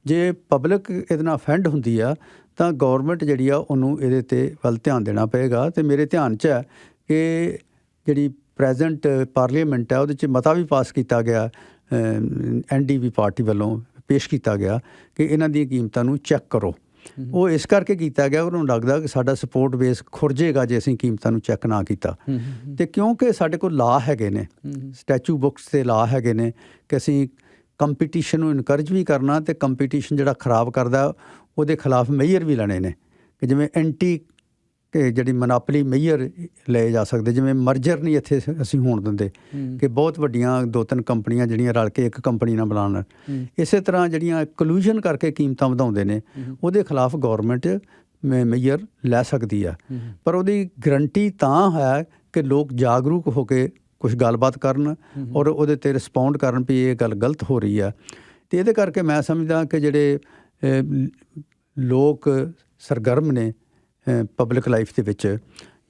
ਜੇ ਪਬਲਿਕ ਇਹਦੇ ਨਾਲ ਅਫੈਂਡ ਹੁੰਦੀ ਆ ਤਾਂ ਗੌਰਮੈਂਟ ਜਿਹੜੀ ਆ ਉਹਨੂੰ ਇਹਦੇ 'ਤੇ ਵੱਲ ਧਿਆਨ ਦੇਣਾ ਪਏਗਾ। ਅਤੇ ਮੇਰੇ ਧਿਆਨ 'ਚ ਹੈ ਕਿ ਜਿਹੜੀ ਪ੍ਰੈਜ਼ੈਂਟ ਪਾਰਲੀਮੈਂਟ ਹੈ ਉਹਦੇ 'ਚ ਮਤਾ ਵੀ ਪਾਸ ਕੀਤਾ ਗਿਆ, NDP ਪਾਰਟੀ ਵੱਲੋਂ ਪੇਸ਼ ਕੀਤਾ ਗਿਆ ਕਿ ਇਹਨਾਂ ਦੀਆਂ ਕੀਮਤਾਂ ਨੂੰ ਚੈੱਕ ਕਰੋ। ਉਹ ਇਸ ਕਰਕੇ ਕੀਤਾ ਗਿਆ, ਉਹਨੂੰ ਲੱਗਦਾ ਕਿ ਸਾਡਾ ਸਪੋਰਟ ਬੇਸ ਖੁਰਜੇਗਾ ਜੇ ਅਸੀਂ ਕੀਮਤਾਂ ਨੂੰ ਚੈੱਕ ਨਾ ਕੀਤਾ। ਅਤੇ ਕਿਉਂਕਿ ਸਾਡੇ ਕੋਲ ਲਾਅ ਹੈਗੇ ਨੇ, ਸਟੈਚੂ ਬੁੱਕਸ 'ਤੇ ਲਾਅ ਹੈਗੇ ਨੇ ਕਿ ਅਸੀਂ ਕੰਪੀਟੀਸ਼ਨ ਨੂੰ ਇਨਕਰੇਜ ਵੀ ਕਰਨਾ ਅਤੇ ਕੰਪੀਟੀਸ਼ਨ ਜਿਹੜਾ ਖਰਾਬ ਕਰਦਾ ਉਹਦੇ ਖਿਲਾਫ ਮੇਜਰ ਵੀ ਲੈਣੇ ਨੇ। ਕਿ ਜਿਵੇਂ ਐਂਟੀ ਕਿ ਜਿਹੜੀ ਮੋਨੋਪਲੀ ਮੇਜਰ ਲਏ ਜਾ ਸਕਦੇ, ਜਿਵੇਂ ਮਰਜਰ ਨਹੀਂ ਇੱਥੇ ਅਸੀਂ ਹੋਣ ਦਿੰਦੇ ਕਿ ਬਹੁਤ ਵੱਡੀਆਂ 2-3 ਕੰਪਨੀਆਂ ਜਿਹੜੀਆਂ ਰਲ ਕੇ ਇੱਕ ਕੰਪਨੀ ਨਾਲ ਬਣਾਉਣ। ਇਸੇ ਤਰ੍ਹਾਂ ਜਿਹੜੀਆਂ ਕਲੂਜਨ ਕਰਕੇ ਕੀਮਤਾਂ ਵਧਾਉਂਦੇ ਨੇ ਉਹਦੇ ਖਿਲਾਫ ਗੌਰਮੈਂਟ ਮੇਜਰ ਲੈ ਸਕਦੀ ਆ, ਪਰ ਉਹਦੀ ਗਰੰਟੀ ਤਾਂ ਹੈ ਕਿ ਲੋਕ ਜਾਗਰੂਕ ਹੋ ਕੇ ਕੁਛ ਗੱਲਬਾਤ ਕਰਨ ਔਰ ਉਹਦੇ 'ਤੇ ਰਿਸਪੌਂਡ ਕਰਨ ਵੀ ਇਹ ਗੱਲ ਗਲਤ ਹੋ ਰਹੀ ਆ। ਅਤੇ ਇਹਦੇ ਕਰਕੇ ਮੈਂ ਸਮਝਦਾ ਕਿ ਜਿਹੜੇ ਲੋਕ ਸਰਗਰਮ ਨੇ ਪਬਲਿਕ ਲਾਈਫ ਦੇ ਵਿੱਚ,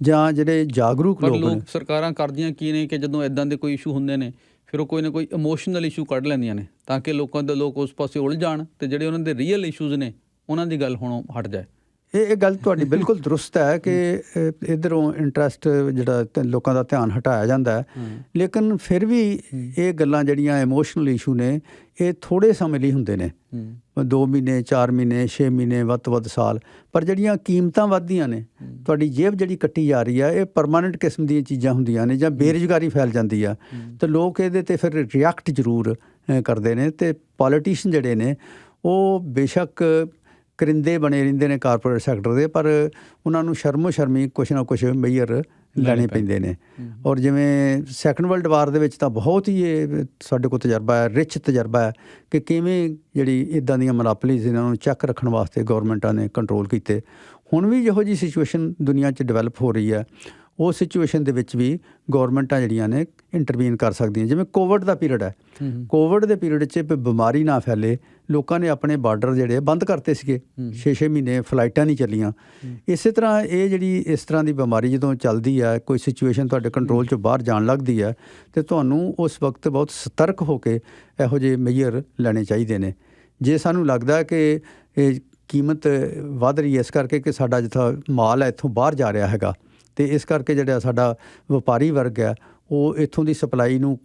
ਜਾਂ ਜਿਹੜੇ ਜਾਗਰੂਕ ਲੋਕ ਨੇ,
ਸਰਕਾਰਾਂ ਕਰਦੀਆਂ ਕੀ ਨੇ ਕਿ ਜਦੋਂ ਇੱਦਾਂ ਦੇ ਕੋਈ ਇਸ਼ੂ ਹੁੰਦੇ ਨੇ ਫਿਰ ਉਹ ਕੋਈ ਨਾ ਕੋਈ ਇਮੋਸ਼ਨਲ ਇਸ਼ੂ ਕੱਢ ਲੈਂਦੀਆਂ ਨੇ ਤਾਂ ਕਿ ਲੋਕ ਉਸ ਪਾਸੇ ਉਲਝ ਜਾਣ ਅਤੇ ਜਿਹੜੇ ਉਹਨਾਂ ਦੇ ਰੀਅਲ ਇਸ਼ੂਜ਼ ਨੇ ਉਹਨਾਂ ਦੀ ਗੱਲ ਹੁਣ ਹਟ ਜਾਏ।
ਇਹ ਗੱਲ ਤੁਹਾਡੀ ਬਿਲਕੁਲ ਦਰੁਸਤ ਹੈ ਕਿ ਇੱਧਰੋਂ ਇੰਟਰਸਟ ਜਿਹੜਾ ਲੋਕਾਂ ਦਾ ਧਿਆਨ ਹਟਾਇਆ ਜਾਂਦਾ ਹੈ, ਲੇਕਿਨ ਫਿਰ ਵੀ ਇਹ ਗੱਲਾਂ ਜਿਹੜੀਆਂ ਇਮੋਸ਼ਨਲ ਇਸ਼ੂ ਨੇ ਇਹ ਥੋੜ੍ਹੇ ਸਮੇਂ ਲਈ ਹੁੰਦੇ ਨੇ, 2 ਮਹੀਨੇ 4 ਮਹੀਨੇ 6 ਮਹੀਨੇ ਵੱਧ ਤੋਂ ਵੱਧ ਸਾਲ। ਪਰ ਜਿਹੜੀਆਂ ਕੀਮਤਾਂ ਵੱਧਦੀਆਂ ਨੇ, ਤੁਹਾਡੀ ਜੇਬ ਜਿਹੜੀ ਕੱਟੀ ਜਾ ਰਹੀ ਆ, ਇਹ ਪਰਮਾਨੈਂਟ ਕਿਸਮ ਦੀਆਂ ਚੀਜ਼ਾਂ ਹੁੰਦੀਆਂ ਨੇ, ਜਾਂ ਬੇਰੁਜ਼ਗਾਰੀ ਫੈਲ ਜਾਂਦੀ ਆ ਤਾਂ ਲੋਕ ਇਹਦੇ 'ਤੇ ਫਿਰ ਰਿਐਕਟ ਜ਼ਰੂਰ ਕਰਦੇ ਨੇ। ਅਤੇ ਪੋਲੀਟੀਸ਼ੀਅਨ ਜਿਹੜੇ ਨੇ ਉਹ ਬੇਸ਼ੱਕ ਕਰਿੰਦੇ ਬਣੇ ਰਹਿੰਦੇ ਨੇ ਕਾਰਪੋਰੇਟ ਸੈਕਟਰ ਦੇ, ਪਰ ਉਹਨਾਂ ਨੂੰ ਸ਼ਰਮੀ ਕੁਛ ਨਾ ਕੁਛ ਮੇਜਰ ਲੈਣੇ ਪੈਂਦੇ ਨੇ। ਔਰ ਜਿਵੇਂ ਸੈਕੰਡ ਵਰਲਡ ਵਾਰ ਦੇ ਵਿੱਚ ਤਾਂ ਬਹੁਤ ਹੀ ਇਹ ਸਾਡੇ ਕੋਲ ਤਜਰਬਾ ਹੈ, ਰਿਚ ਤਜਰਬਾ ਹੈ ਕਿ ਕਿਵੇਂ ਜਿਹੜੀ ਇੱਦਾਂ ਦੀਆਂ ਮੋਨੋਪਲੀਜ਼ ਇਹਨਾਂ ਨੂੰ ਚੱਕ ਰੱਖਣ ਵਾਸਤੇ ਗੌਰਮੈਂਟਾਂ ਨੇ ਕੰਟਰੋਲ ਕੀਤੇ। ਹੁਣ ਵੀ ਜਿਹੋ ਜਿਹੀ ਸਿਚੁਏਸ਼ਨ ਦੁਨੀਆ 'ਚ ਡਿਵੈਲਪ ਹੋ ਰਹੀ ਹੈ, ਉਹ ਸਿਚੁਏਸ਼ਨ ਦੇ ਵਿੱਚ ਵੀ ਗੌਰਮੈਂਟਾਂ ਜਿਹੜੀਆਂ ਨੇ ਇੰਟਰਵੀਨ ਕਰ ਸਕਦੀਆਂ। ਜਿਵੇਂ ਕੋਵਿਡ ਦਾ ਪੀਰੀਅਡ ਹੈ, ਕੋਵਿਡ ਦੇ ਪੀਰੀਅਡ 'ਚ ਬਿਮਾਰੀ ਨਾ ਫੈਲੇ, ਲੋਕਾਂ ਨੇ ਆਪਣੇ ਬਾਰਡਰ ਜਿਹੜੇ ਬੰਦ ਕਰਤੇ ਸੀਗੇ, 6-6 ਮਹੀਨੇ ਫਲਾਈਟਾਂ ਨਹੀਂ ਚੱਲੀਆਂ। ਇਸੇ ਤਰ੍ਹਾਂ ਇਹ ਜਿਹੜੀ ਇਸ ਤਰ੍ਹਾਂ ਦੀ ਬਿਮਾਰੀ ਜਦੋਂ ਚੱਲਦੀ ਹੈ, ਕੋਈ ਸਿਚੁਏਸ਼ਨ ਤੁਹਾਡੇ ਕੰਟਰੋਲ 'ਚੋਂ ਬਾਹਰ ਜਾਣ ਲੱਗਦੀ ਹੈ, ਅਤੇ ਤੁਹਾਨੂੰ ਉਸ ਵਕਤ ਬਹੁਤ ਸਤਰਕ ਹੋ ਕੇ ਇਹੋ ਜਿਹੇ ਮੇਜਰ ਲੈਣੇ ਚਾਹੀਦੇ ਨੇ। ਜੇ ਸਾਨੂੰ ਲੱਗਦਾ ਕਿ ਇਹ ਕੀਮਤ ਵੱਧ ਰਹੀ ਹੈ ਇਸ ਕਰਕੇ ਕਿ ਸਾਡਾ ਜਿੱਥਾ ਮਾਲ ਹੈ ਇੱਥੋਂ ਬਾਹਰ ਜਾ ਰਿਹਾ ਹੈਗਾ, ਅਤੇ ਇਸ ਕਰਕੇ ਜਿਹੜਾ ਸਾਡਾ ਵਪਾਰੀ ਵਰਗ ਹੈ ਉਹ ਇੱਥੋਂ ਦੀ ਸਪਲਾਈ ਨੂੰ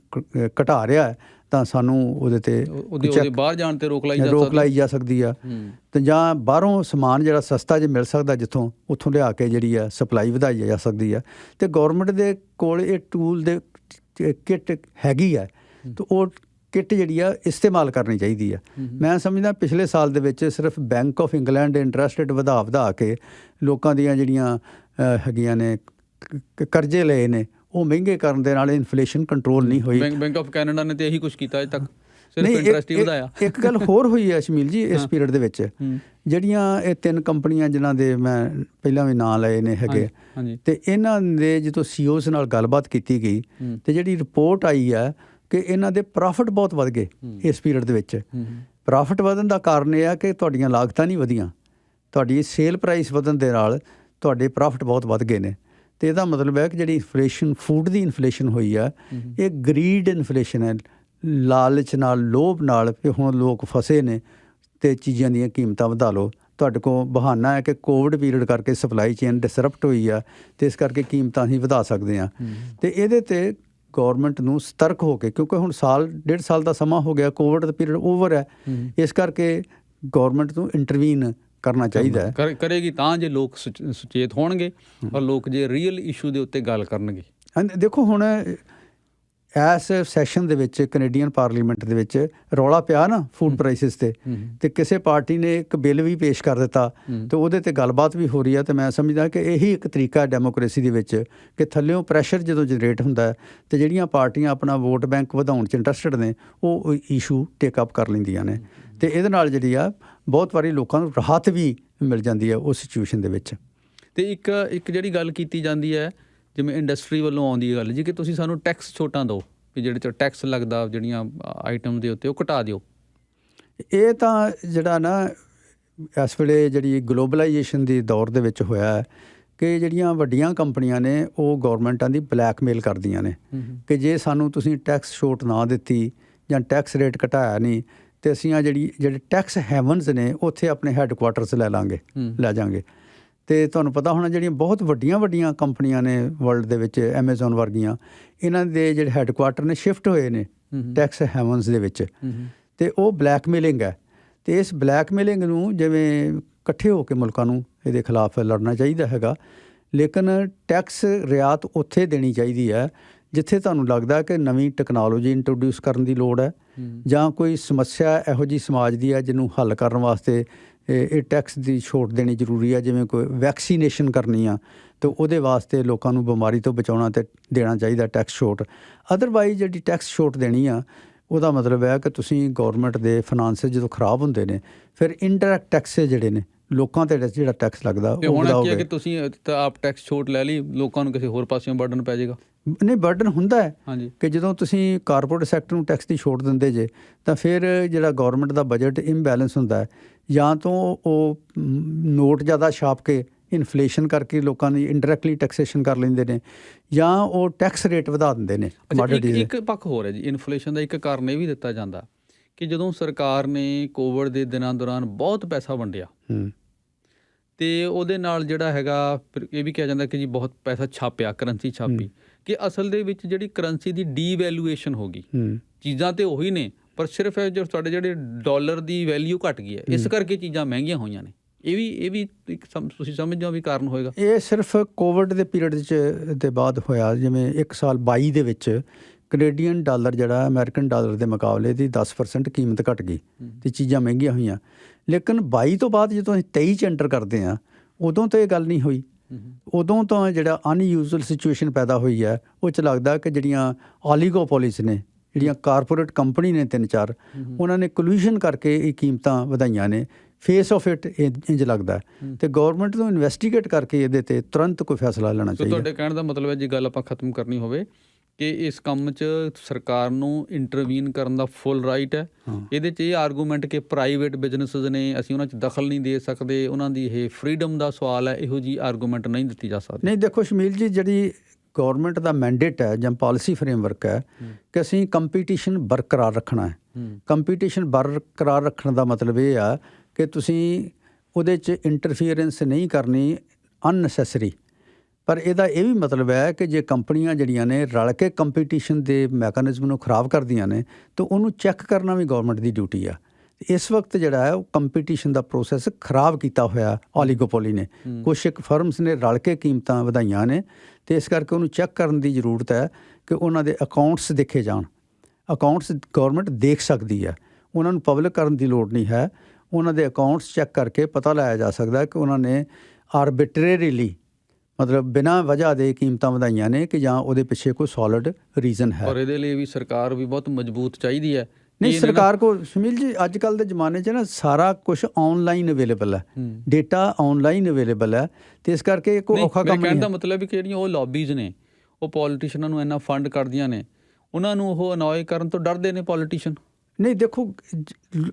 ਘਟਾ ਰਿਹਾ ਹੈ, ਤਾਂ ਸਾਨੂੰ ਉਹਦੇ 'ਤੇ
ਬਾਹਰ ਜਾਣ 'ਤੇ ਰੋਕ ਲਾਈ ਜਾ ਸਕਦੀ
ਆ। ਅਤੇ ਜਾਂ ਬਾਹਰੋਂ ਸਮਾਨ ਜਿਹੜਾ ਸਸਤਾ ਜੇ ਮਿਲ ਸਕਦਾ ਜਿੱਥੋਂ, ਉੱਥੋਂ ਲਿਆ ਕੇ ਜਿਹੜੀ ਆ ਸਪਲਾਈ ਵਧਾਈ ਜਾ ਸਕਦੀ ਆ। ਅਤੇ ਗੌਰਮੈਂਟ ਦੇ ਕੋਲ ਇਹ ਟੂਲ ਦੇ ਕਿੱਟ ਹੈਗੀ ਆ, ਅਤੇ ਉਹ ਕਿੱਟ ਜਿਹੜੀ ਆ ਇਸਤੇਮਾਲ ਕਰਨੀ ਚਾਹੀਦੀ ਆ। ਮੈਂ ਸਮਝਦਾ ਪਿਛਲੇ ਸਾਲ ਦੇ ਵਿੱਚ ਸਿਰਫ ਬੈਂਕ ਆਫ ਇੰਗਲੈਂਡ ਦੇ ਇੰਟਰਸਟ ਰੇਟ ਵਧਾ ਕੇ ਲੋਕਾਂ ਦੀਆਂ ਜਿਹੜੀਆਂ ਹੈਗੀਆਂ ਨੇ ਕਰਜ਼ੇ ਲਏ ਨੇ ਉਹ ਮਹਿੰਗੇ ਕਰਨ ਦੇ ਨਾਲ ਇਨਫਲੇਸ਼ਨ ਕੰਟਰੋਲ ਨਹੀਂ ਹੋਈ।
ਬੈਂਕ ਆਫ ਕੈਨੇਡਾ ਨੇ ਤਾਂ ਇਹੀ ਕੁਛ ਕੀਤਾ ਅਜੇ ਤੱਕ, ਸਿਰਫ ਇੰਟਰਸਟ ਹੀ ਵਧਾਇਆ।
ਇੱਕ ਗੱਲ ਹੋਰ ਹੋਈ ਹੈ ਸ਼ਮੀਲ ਜੀ ਇਸ ਪੀਰੀਅਡ ਦੇ ਵਿੱਚ, ਜਿਹੜੀਆਂ ਇਹ 3 ਕੰਪਨੀਆਂ ਜਿਨ੍ਹਾਂ ਦੇ ਮੈਂ ਪਹਿਲਾਂ ਵੀ ਨਾਂ ਲਏ ਨੇ ਹੈਗੇ, ਅਤੇ ਇਹਨਾਂ ਦੇ ਜਦੋਂ CEOs ਨਾਲ ਗੱਲਬਾਤ ਕੀਤੀ ਗਈ ਅਤੇ ਜਿਹੜੀ ਰਿਪੋਰਟ ਆਈ ਹੈ ਕਿ ਇਹਨਾਂ ਦੇ ਪ੍ਰੋਫਿਟ ਬਹੁਤ ਵੱਧ ਗਏ ਇਸ ਪੀਰੀਅਡ ਦੇ ਵਿੱਚ। ਪ੍ਰੋਫਿਟ ਵਧਣ ਦਾ ਕਾਰਨ ਇਹ ਆ ਕਿ ਤੁਹਾਡੀਆਂ ਲਾਗਤਾਂ ਨਹੀਂ ਵਧੀਆਂ, ਤੁਹਾਡੀ ਸੇਲ ਪ੍ਰਾਈਸ ਵਧਣ ਦੇ ਨਾਲ ਤੁਹਾਡੇ ਪ੍ਰੋਫਿਟ ਬਹੁਤ ਵੱਧ ਗਏ ਨੇ। ਅਤੇ ਇਹਦਾ ਮਤਲਬ ਹੈ ਕਿ ਜਿਹੜੀ ਇਨਫਲੇਸ਼ਨ, ਫੂਡ ਦੀ ਇਨਫਲੇਸ਼ਨ ਹੋਈ ਆ, ਇਹ ਗਰੀਡ ਇਨਫਲੇਸ਼ਨ ਹੈ, ਲਾਲਚ ਨਾਲ, ਲੋਭ ਨਾਲ ਕਿ ਹੁਣ ਲੋਕ ਫਸੇ ਨੇ ਅਤੇ ਚੀਜ਼ਾਂ ਦੀਆਂ ਕੀਮਤਾਂ ਵਧਾ ਲਓ। ਤੁਹਾਡੇ ਕੋਲ ਬਹਾਨਾ ਹੈ ਕਿ ਕੋਵਿਡ ਪੀਰੀਅਡ ਕਰਕੇ ਸਪਲਾਈ ਚੇਨ ਡਿਸਰਪਟ ਹੋਈ ਆ ਅਤੇ ਇਸ ਕਰਕੇ ਕੀਮਤਾਂ ਅਸੀਂ ਵਧਾ ਸਕਦੇ ਹਾਂ। ਅਤੇ ਇਹਦੇ 'ਤੇ ਗੌਰਮੈਂਟ ਨੂੰ ਸਤਰਕ ਹੋ ਕੇ, ਕਿਉਂਕਿ ਹੁਣ 1.5 ਸਾਲ ਦਾ ਸਮਾਂ ਹੋ ਗਿਆ, ਕੋਵਿਡ ਦਾ ਪੀਰੀਅਡ ਓਵਰ ਹੈ, ਇਸ ਕਰਕੇ ਗੌਰਮੈਂਟ ਨੂੰ ਇੰਟਰਵੀਨ ਕਰਨਾ ਚਾਹੀਦਾ ਹੈ।
ਕਰੇਗੀ ਤਾਂ ਜੇ ਲੋਕ ਸੁਚੇਤ ਹੋਣਗੇ ਔਰ ਲੋਕ ਜੇ ਰੀਅਲ ਇਸ਼ੂ ਦੇ ਉੱਤੇ ਗੱਲ ਕਰਨਗੇ।
ਦੇਖੋ ਹੁਣ ਇਸ ਸੈਸ਼ਨ ਦੇ ਵਿੱਚ ਕੈਨੇਡੀਅਨ ਪਾਰਲੀਮੈਂਟ ਦੇ ਵਿੱਚ ਰੌਲਾ ਪਿਆ ਨਾ ਫੂਡ ਪ੍ਰਾਈਸਿਸ 'ਤੇ, ਅਤੇ ਕਿਸੇ ਪਾਰਟੀ ਨੇ ਇੱਕ ਬਿੱਲ ਵੀ ਪੇਸ਼ ਕਰ ਦਿੱਤਾ ਅਤੇ ਉਹਦੇ 'ਤੇ ਗੱਲਬਾਤ ਵੀ ਹੋ ਰਹੀ ਹੈ। ਅਤੇ ਮੈਂ ਸਮਝਦਾ ਕਿ ਇਹੀ ਇੱਕ ਤਰੀਕਾ ਹੈ ਡੈਮੋਕ੍ਰੇਸੀ ਦੇ ਵਿੱਚ ਕਿ ਥੱਲਿਓਂ ਪ੍ਰੈਸ਼ਰ ਜਦੋਂ ਜਨਰੇਟ ਹੁੰਦਾ ਅਤੇ ਜਿਹੜੀਆਂ ਪਾਰਟੀਆਂ ਆਪਣਾ ਵੋਟ ਬੈਂਕ ਵਧਾਉਣ 'ਚ ਇੰਟਰਸਟਡ ਨੇ ਉਹ ਇਸ਼ੂ ਟੇਕ ਅਪ ਕਰ ਲੈਂਦੀਆਂ ਨੇ, ਅਤੇ ਇਹਦੇ ਨਾਲ ਜਿਹੜੀ ਆ ਬਹੁਤ ਵਾਰੀ ਲੋਕਾਂ ਨੂੰ ਰਾਹਤ ਵੀ ਮਿਲ ਜਾਂਦੀ ਹੈ ਉਸ ਸਿਚੁਏਸ਼ਨ ਦੇ ਵਿੱਚ।
ਤੇ ਇੱਕ ਜਿਹੜੀ ਗੱਲ ਕੀਤੀ ਜਾਂਦੀ ਹੈ ਜਿਵੇਂ ਇੰਡਸਟਰੀ ਵੱਲੋਂ ਆਉਂਦੀ ਹੈ ਗੱਲ ਜੀ ਕਿ ਤੁਸੀਂ ਸਾਨੂੰ ਟੈਕਸ ਛੋਟਾਂ ਦਿਓ, ਵੀ ਜਿਹੜੇ 'ਚ ਟੈਕਸ ਲੱਗਦਾ ਜਿਹੜੀਆਂ ਆਈਟਮ ਦੇ ਉੱਤੇ ਉਹ ਘਟਾ ਦਿਓ।
ਇਹ ਤਾਂ ਜਿਹੜਾ ਨਾ ਇਸ ਵੇਲੇ ਜਿਹੜੀ ਗਲੋਬਲਾਈਜੇਸ਼ਨ ਦੀ ਦੌਰ ਦੇ ਵਿੱਚ ਹੋਇਆ ਹੈ ਕਿ ਜਿਹੜੀਆਂ ਵੱਡੀਆਂ ਕੰਪਨੀਆਂ ਨੇ ਉਹ ਗੌਰਮੈਂਟਾਂ ਦੀ ਬਲੈਕਮੇਲ ਕਰਦੀਆਂ ਨੇ ਕਿ ਜੇ ਸਾਨੂੰ ਤੁਸੀਂ ਟੈਕਸ ਛੋਟ ਨਾ ਦਿੱਤੀ ਜਾਂ ਟੈਕਸ ਰੇਟ ਘਟਾਇਆ ਨਹੀਂ ਤੇ ਅਸੀਂ ਆ ਜਿਹੜੇ ਟੈਕਸ ਹੈਵਨਸ ਨੇ ਉੱਥੇ ਆਪਣੇ ਹੈੱਡਕੁਆਟਰਸ ਲੈ ਜਾਾਂਗੇ। ਤੇ ਤੁਹਾਨੂੰ ਪਤਾ ਹੋਣਾ ਜਿਹੜੀਆਂ ਬਹੁਤ ਵੱਡੀਆਂ ਕੰਪਨੀਆਂ ਨੇ ਵਰਲਡ ਦੇ ਵਿੱਚ, ਐਮਾਜ਼ੋਨ ਵਰਗੀਆਂ, ਇਹਨਾਂ ਦੇ ਜਿਹੜੇ ਹੈੱਡਕੁਆਟਰ ਨੇ ਸ਼ਿਫਟ ਹੋਏ ਨੇ ਟੈਕਸ ਹੈਵਨਸ ਦੇ ਵਿੱਚ। ਤੇ ਉਹ ਬਲੈਕਮੇਲਿੰਗ ਹੈ। ਤੇ ਇਸ ਬਲੈਕਮੇਲਿੰਗ ਨੂੰ ਜਿਵੇਂ ਇਕੱਠੇ ਹੋ ਕੇ ਮੁਲਕਾਂ ਨੂੰ ਇਹਦੇ ਖਿਲਾਫ ਲੜਨਾ ਚਾਹੀਦਾ ਹੈਗਾ, ਲੇਕਿਨ ਟੈਕਸ ਰਿਆਤ ਉੱਥੇ ਦੇਣੀ ਚਾਹੀਦੀ ਹੈ ਜਿੱਥੇ ਤੁਹਾਨੂੰ ਲੱਗਦਾ ਕਿ ਨਵੀਂ ਟੈਕਨੋਲੋਜੀ ਇੰਟਰੋਡਿਊਸ ਕਰਨ ਦੀ ਲੋੜ ਹੈ ਜਾਂ ਕੋਈ ਸਮੱਸਿਆ ਇਹੋ ਜਿਹੀ ਸਮਾਜ ਦੀ ਹੈ ਜਿਹਨੂੰ ਹੱਲ ਕਰਨ ਵਾਸਤੇ ਇਹ ਟੈਕਸ ਦੀ ਛੋਟ ਦੇਣੀ ਜ਼ਰੂਰੀ ਹੈ। ਜਿਵੇਂ ਕੋਈ ਵੈਕਸੀਨੇਸ਼ਨ ਕਰਨੀ ਆ ਤਾਂ ਉਹਦੇ ਵਾਸਤੇ ਲੋਕਾਂ ਨੂੰ ਬਿਮਾਰੀ ਤੋਂ ਬਚਾਉਣਾ ਤੇ ਦੇਣਾ ਚਾਹੀਦਾ ਟੈਕਸ ਛੋਟ। ਅਦਰਵਾਈਜ਼ ਜਿਹੜੀ ਟੈਕਸ ਛੋਟ ਦੇਣੀ ਆ ਉਹਦਾ ਮਤਲਬ ਹੈ ਕਿ ਤੁਸੀਂ ਗੌਰਮੈਂਟ ਦੇ ਫਾਈਨਾਂਸ ਜਦੋਂ ਖਰਾਬ ਹੁੰਦੇ ਨੇ ਫਿਰ ਇਨਡਾਇਰੈਕਟ ਟੈਕਸ ਜਿਹੜੇ ਨੇ ਲੋਕਾਂ ਤੇ ਜਿਹੜਾ ਟੈਕਸ ਲੱਗਦਾ ਉਹ
ਵਧਾਓਗੇ। ਕਿ ਤੁਸੀਂ ਤਾਂ ਆਪ ਟੈਕਸ ਛੋਟ ਲੈ ਲਈ, ਲੋਕਾਂ ਨੂੰ ਕਿਸੇ ਹੋਰ ਪਾਸਿਓਂ ਬਰਡਨ ਪੈ ਜਾਏਗਾ?
ਨਹੀਂ, ਬਰਡਨ ਹੁੰਦਾ ਹੈ
ਹਾਂਜੀ
ਕਿ ਜਦੋਂ ਤੁਸੀਂ ਕਾਰਪੋਰੇਟ ਸੈਕਟਰ ਨੂੰ ਟੈਕਸ ਦੀ ਛੋਟ ਦਿੰਦੇ ਜੇ ਤਾਂ ਫਿਰ ਜਿਹੜਾ ਗੌਰਮੈਂਟ ਦਾ ਬਜਟ ਇੰਬੈਲੈਂਸ ਹੁੰਦਾ ਹੈ। ਜਾਂ ਤਾਂ ਉਹ ਨੋਟ ਜ਼ਿਆਦਾ ਛਾਪ ਕੇ ਇਨਫਲੇਸ਼ਨ ਕਰਕੇ ਲੋਕਾਂ ਦੀ ਇੰਡਾਇਰੈਕਟਲੀ ਟੈਕਸੇਸ਼ਨ ਕਰ ਲੈਂਦੇ ਨੇ ਜਾਂ ਉਹ ਟੈਕਸ ਰੇਟ ਵਧਾ ਦਿੰਦੇ ਨੇ।
ਇੱਕ ਪੱਖ ਹੋਰ ਹੈ ਜੀ, ਇਨਫਲੇਸ਼ਨ ਦਾ ਇੱਕ ਕਾਰਨ ਇਹ ਵੀ ਦਿੱਤਾ ਜਾਂਦਾ ਕਿ ਜਦੋਂ ਸਰਕਾਰ ਨੇ ਕੋਵਿਡ ਦੇ ਦਿਨਾਂ ਦੌਰਾਨ ਬਹੁਤ ਪੈਸਾ ਵੰਡਿਆ ਤੇ ਉਹਦੇ ਨਾਲ ਜਿਹੜਾ ਹੈਗਾ ਫਿਰ ਇਹ ਵੀ ਕਿਹਾ ਜਾਂਦਾ ਕਿ ਜੀ ਬਹੁਤ ਪੈਸਾ ਛਾਪਿਆ, ਕਰੰਸੀ ਛਾਪੀ, ਕਿ ਅਸਲ ਦੇ ਵਿੱਚ ਜਿਹੜੀ ਕਰੰਸੀ ਦੀ ਡੀਵੈਲੂਏਸ਼ਨ ਹੋ ਗਈ। ਚੀਜ਼ਾਂ ਤੇ ਉਹੀ ਨੇ ਪਰ ਸਿਰਫ ਜੋ ਸਾਡੇ ਜਿਹੜੇ ਡਾਲਰ ਦੀ ਵੈਲਿਊ ਘਟ ਗਈ ਹੈ, ਇਸ ਕਰਕੇ ਚੀਜ਼ਾਂ ਮਹਿੰਗੀਆਂ ਹੋਈਆਂ ਨੇ। ਇਹ ਵੀ ਇੱਕ ਤੁਸੀਂ ਸਮਝਦੇ ਹੋ ਵੀ ਕਾਰਨ ਹੋਏਗਾ? ਇਹ
ਸਿਰਫ ਕੋਵਿਡ ਦੇ ਪੀਰੀਅਡ ਦੇ ਬਾਅਦ ਹੋਇਆ। ਜਿਵੇਂ 1 ਸਾਲ 22 ਦੇ ਵਿੱਚ ਕੈਨੇਡੀਅਨ ਡਾਲਰ ਜਿਹੜਾ ਅਮਰੀਕਨ ਡਾਲਰ ਦੇ ਮੁਕਾਬਲੇ ਦੀ 10% ਕੀਮਤ ਘਟ ਗਈ ਤੇ ਚੀਜ਼ਾਂ ਮਹਿੰਗੀਆਂ ਹੋਈਆਂ। ਲੇਕਿਨ 22 ਤੋਂ ਬਾਅਦ ਜਦੋਂ ਅਸੀਂ 23 'ਚ ਐਂਟਰ ਕਰਦੇ ਹਾਂ ਉਦੋਂ ਤਾਂ ਇਹ ਗੱਲ ਨਹੀਂ ਹੋਈ। ਉਦੋਂ ਤਾਂ ਜਿਹੜਾ ਅਨਯੂਜ਼ੁਅਲ ਸਿਚੁਏਸ਼ਨ ਪੈਦਾ ਹੋਈ ਹੈ ਉਹ 'ਚ ਲੱਗਦਾ ਕਿ ਜਿਹੜੀਆਂ ਓਲੀਗੋਪੋਲੀਸ ਨੇ, ਜਿਹੜੀਆਂ ਕਾਰਪੋਰੇਟ ਕੰਪਨੀ ਨੇ 3-4, ਉਹਨਾਂ ਨੇ ਕੋਲਿਊਸ਼ਨ ਕਰਕੇ ਇਹ ਕੀਮਤਾਂ ਵਧਾਈਆਂ ਨੇ। ਫੇਸ ਆਫ ਇਟ ਇੰਜ ਲੱਗਦਾ ਤੇ ਗੌਰਮੈਂਟ ਨੂੰ ਇਨਵੈਸਟੀਗੇਟ ਕਰਕੇ ਇਹਦੇ ਤੇ ਤੁਰੰਤ ਕੋਈ ਫੈਸਲਾ ਲੈਣਾ ਚਾਹੀਦਾ।
ਤੁਹਾਡੇ ਕਹਿਣ ਦਾ ਮਤਲਬ ਹੈ ਜੀ, ਗੱਲ ਆਪਾਂ ਖਤਮ ਕਰਨੀ ਹੋਵੇ ਕਿ ਇਸ ਕੰਮ 'ਚ ਸਰਕਾਰ ਨੂੰ ਇੰਟਰਵੀਨ ਕਰਨ ਦਾ ਫੁੱਲ ਰਾਈਟ ਹੈ। ਇਹਦੇ 'ਚ ਇਹ ਆਰਗੂਮੈਂਟ ਕਿ ਪ੍ਰਾਈਵੇਟ ਬਿਜ਼ਨਸਿਸ ਨੇ, ਅਸੀਂ ਉਹਨਾਂ 'ਚ ਦਖਲ ਨਹੀਂ ਦੇ ਸਕਦੇ, ਉਹਨਾਂ ਦੀ ਇਹ ਫਰੀਡਮ ਦਾ ਸਵਾਲ ਹੈ, ਇਹੋ ਜਿਹੀ ਆਰਗੂਮੈਂਟ ਨਹੀਂ ਦਿੱਤੀ ਜਾ ਸਕਦੀ।
ਨਹੀਂ, ਦੇਖੋ ਸ਼ਮੀਲ ਜੀ, ਜਿਹੜੀ ਗੌਰਮੈਂਟ ਦਾ ਮੈਂਡੇਟ ਹੈ ਜਾਂ ਪਾਲਿਸੀ ਫਰੇਮਵਰਕ ਹੈ ਕਿ ਅਸੀਂ ਕੰਪੀਟੀਸ਼ਨ ਬਰਕਰਾਰ ਰੱਖਣਾ ਹੈ। ਕੰਪੀਟੀਸ਼ਨ ਬਰਕਰਾਰ ਰੱਖਣ ਦਾ ਮਤਲਬ ਇਹ ਆ ਕਿ ਤੁਸੀਂ ਉਹਦੇ 'ਚ ਇੰਟਰਫੀਅਰੈਂਸ ਨਹੀਂ ਕਰਨੀ ਅਨਨੈਸੈਸਰੀ। ਪਰ ਇਹਦਾ ਇਹ ਵੀ ਮਤਲਬ ਹੈ ਕਿ ਜੇ ਕੰਪਨੀਆਂ ਜਿਹੜੀਆਂ ਨੇ ਰਲ ਕੇ ਕੰਪੀਟੀਸ਼ਨ ਦੇ ਮੈਕੈਨਿਜ਼ਮ ਨੂੰ ਖਰਾਬ ਕਰਦੀਆਂ ਨੇ ਤਾਂ ਉਹਨੂੰ ਚੈੱਕ ਕਰਨਾ ਵੀ ਗੌਰਮੈਂਟ ਦੀ ਡਿਊਟੀ ਆ। ਇਸ ਵਕਤ ਜਿਹੜਾ ਹੈ ਉਹ ਕੰਪੀਟੀਸ਼ਨ ਦਾ ਪ੍ਰੋਸੈਸ ਖਰਾਬ ਕੀਤਾ ਹੋਇਆ ਓਲੀਗੋਪੋਲੀ ਨੇ। ਕੁਛ ਇੱਕ ਫਰਮਸ ਨੇ ਰਲ ਕੇ ਕੀਮਤਾਂ ਵਧਾਈਆਂ ਨੇ ਅਤੇ ਇਸ ਕਰਕੇ ਉਹਨੂੰ ਚੈੱਕ ਕਰਨ ਦੀ ਜ਼ਰੂਰਤ ਹੈ ਕਿ ਉਹਨਾਂ ਦੇ ਅਕਾਊਂਟਸ ਦੇਖੇ ਜਾਣ। ਅਕਾਊਂਟਸ ਗੌਰਮੈਂਟ ਦੇਖ ਸਕਦੀ ਹੈ, ਉਹਨਾਂ ਨੂੰ ਪਬਲਿਕ ਕਰਨ ਦੀ ਲੋੜ ਨਹੀਂ ਹੈ। ਉਹਨਾਂ ਦੇ ਅਕਾਊਂਟਸ ਚੈੱਕ ਕਰਕੇ ਪਤਾ ਲਾਇਆ ਜਾ ਸਕਦਾ ਕਿ ਉਹਨਾਂ ਨੇ ਆਰਬਿਟਰੇਰੀਲੀ, ਮਤਲਬ ਬਿਨਾਂ ਵਜ੍ਹਾ ਦੇ ਕੀਮਤਾਂ ਵਧਾਈਆਂ ਨੇ ਕਿ ਜਾਂ ਉਹਦੇ ਪਿੱਛੇ ਕੋਈ ਸੋਲਿਡ ਰੀਜ਼ਨ ਹੈ।
ਔਰ ਇਹਦੇ ਲਈ ਵੀ ਸਰਕਾਰ ਵੀ ਬਹੁਤ ਮਜ਼ਬੂਤ ਚਾਹੀਦੀ ਹੈ।
ਨਹੀਂ, ਸਰਕਾਰ ਕੋਲ ਸੁਨੀਲ ਜੀ ਅੱਜ ਕੱਲ੍ਹ ਦੇ ਜ਼ਮਾਨੇ 'ਚ ਨਾ ਸਾਰਾ ਕੁਛ ਔਨਲਾਈਨ ਅਵੇਲੇਬਲ ਹੈ, ਡੇਟਾ ਔਨਲਾਈਨ ਅਵੇਲੇਬਲ ਹੈ ਅਤੇ ਇਸ ਕਰਕੇ ਕੋਈ ਔਖਾ ਕੰਮ ਨਹੀਂ ਹੈ।
ਕਹਿਣ ਦਾ ਮਤਲਬ ਵੀ ਕਿ ਜਿਹੜੀਆਂ ਉਹ ਲੌਬੀਜ਼ ਨੇ, ਉਹ ਪੋਲੀਟੀਸ਼ੀਅਨਾਂ ਨੂੰ ਇੰਨਾ ਫੰਡ ਕਰਦੀਆਂ ਨੇ, ਉਹਨਾਂ ਨੂੰ ਉਹ ਅਨੋਏ ਕਰਨ ਤੋਂ ਡਰਦੇ ਨੇ ਪੋਲੀਟੀਸ਼ੀਅਨ।
ਨਹੀਂ, ਦੇਖੋ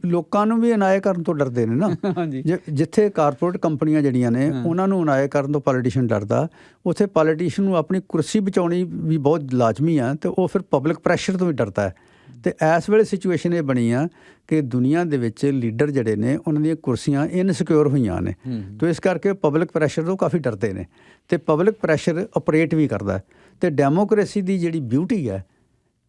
ਲੋਕਾਂ ਨੂੰ ਵੀ ਅਨਾਏ ਕਰਨ ਤੋਂ ਡਰਦੇ ਨੇ ਨਾ। ਜਿੱਥੇ ਕਾਰਪੋਰੇਟ ਕੰਪਨੀਆਂ ਜਿਹੜੀਆਂ ਨੇ ਉਹਨਾਂ ਨੂੰ ਅਨਾਏ ਕਰਨ ਤੋਂ ਪੋਲੀਟੀਸ਼ੀਅਨ ਡਰਦਾ, ਉੱਥੇ ਪੋਲੀਟੀਸ਼ੀਅਨ ਨੂੰ ਆਪਣੀ ਕੁਰਸੀ ਬਚਾਉਣੀ ਵੀ ਬਹੁਤ ਲਾਜ਼ਮੀ ਆ ਅਤੇ ਉਹ ਫਿਰ ਪਬਲਿਕ ਪ੍ਰੈਸ਼ਰ ਤੋਂ ਵੀ ਡਰਦਾ ਹੈ। ਅਤੇ ਇਸ ਵੇਲੇ ਸਿਚੁਏਸ਼ਨ ਇਹ ਬਣੀ ਆ ਕਿ ਦੁਨੀਆ ਦੇ ਵਿੱਚ ਲੀਡਰ ਜਿਹੜੇ ਨੇ ਉਹਨਾਂ ਦੀਆਂ ਕੁਰਸੀਆਂ ਇਨਸਿਕਿਉਰ ਹੋਈਆਂ ਨੇ ਅਤੇ ਇਸ ਕਰਕੇ ਪਬਲਿਕ ਪ੍ਰੈਸ਼ਰ ਤੋਂ ਕਾਫੀ ਡਰਦੇ ਨੇ ਅਤੇ ਪਬਲਿਕ ਪ੍ਰੈਸ਼ਰ ਆਪਰੇਟ ਵੀ ਕਰਦਾ। ਅਤੇ ਡੈਮੋਕ੍ਰੇਸੀ ਦੀ ਜਿਹੜੀ ਬਿਊਟੀ ਹੈ,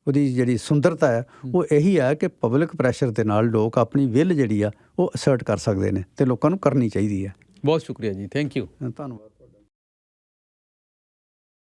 ਉਹਦੀ ਜਿਹੜੀ ਸੁੰਦਰਤਾ ਹੈ, ਉਹ ਇਹੀ ਹੈ ਕਿ ਪਬਲਿਕ ਪ੍ਰੈਸ਼ਰ ਦੇ ਨਾਲ ਲੋਕ ਆਪਣੀ ਵਿਲ ਜਿਹੜੀ ਆ ਉਹ ਅਸਰਟ ਕਰ ਸਕਦੇ ਨੇ ਅਤੇ ਲੋਕਾਂ ਨੂੰ ਕਰਨੀ ਚਾਹੀਦੀ ਹੈ।
ਬਹੁਤ ਸ਼ੁਕਰੀਆ ਜੀ, ਥੈਂਕ ਯੂ,
ਧੰਨਵਾਦ।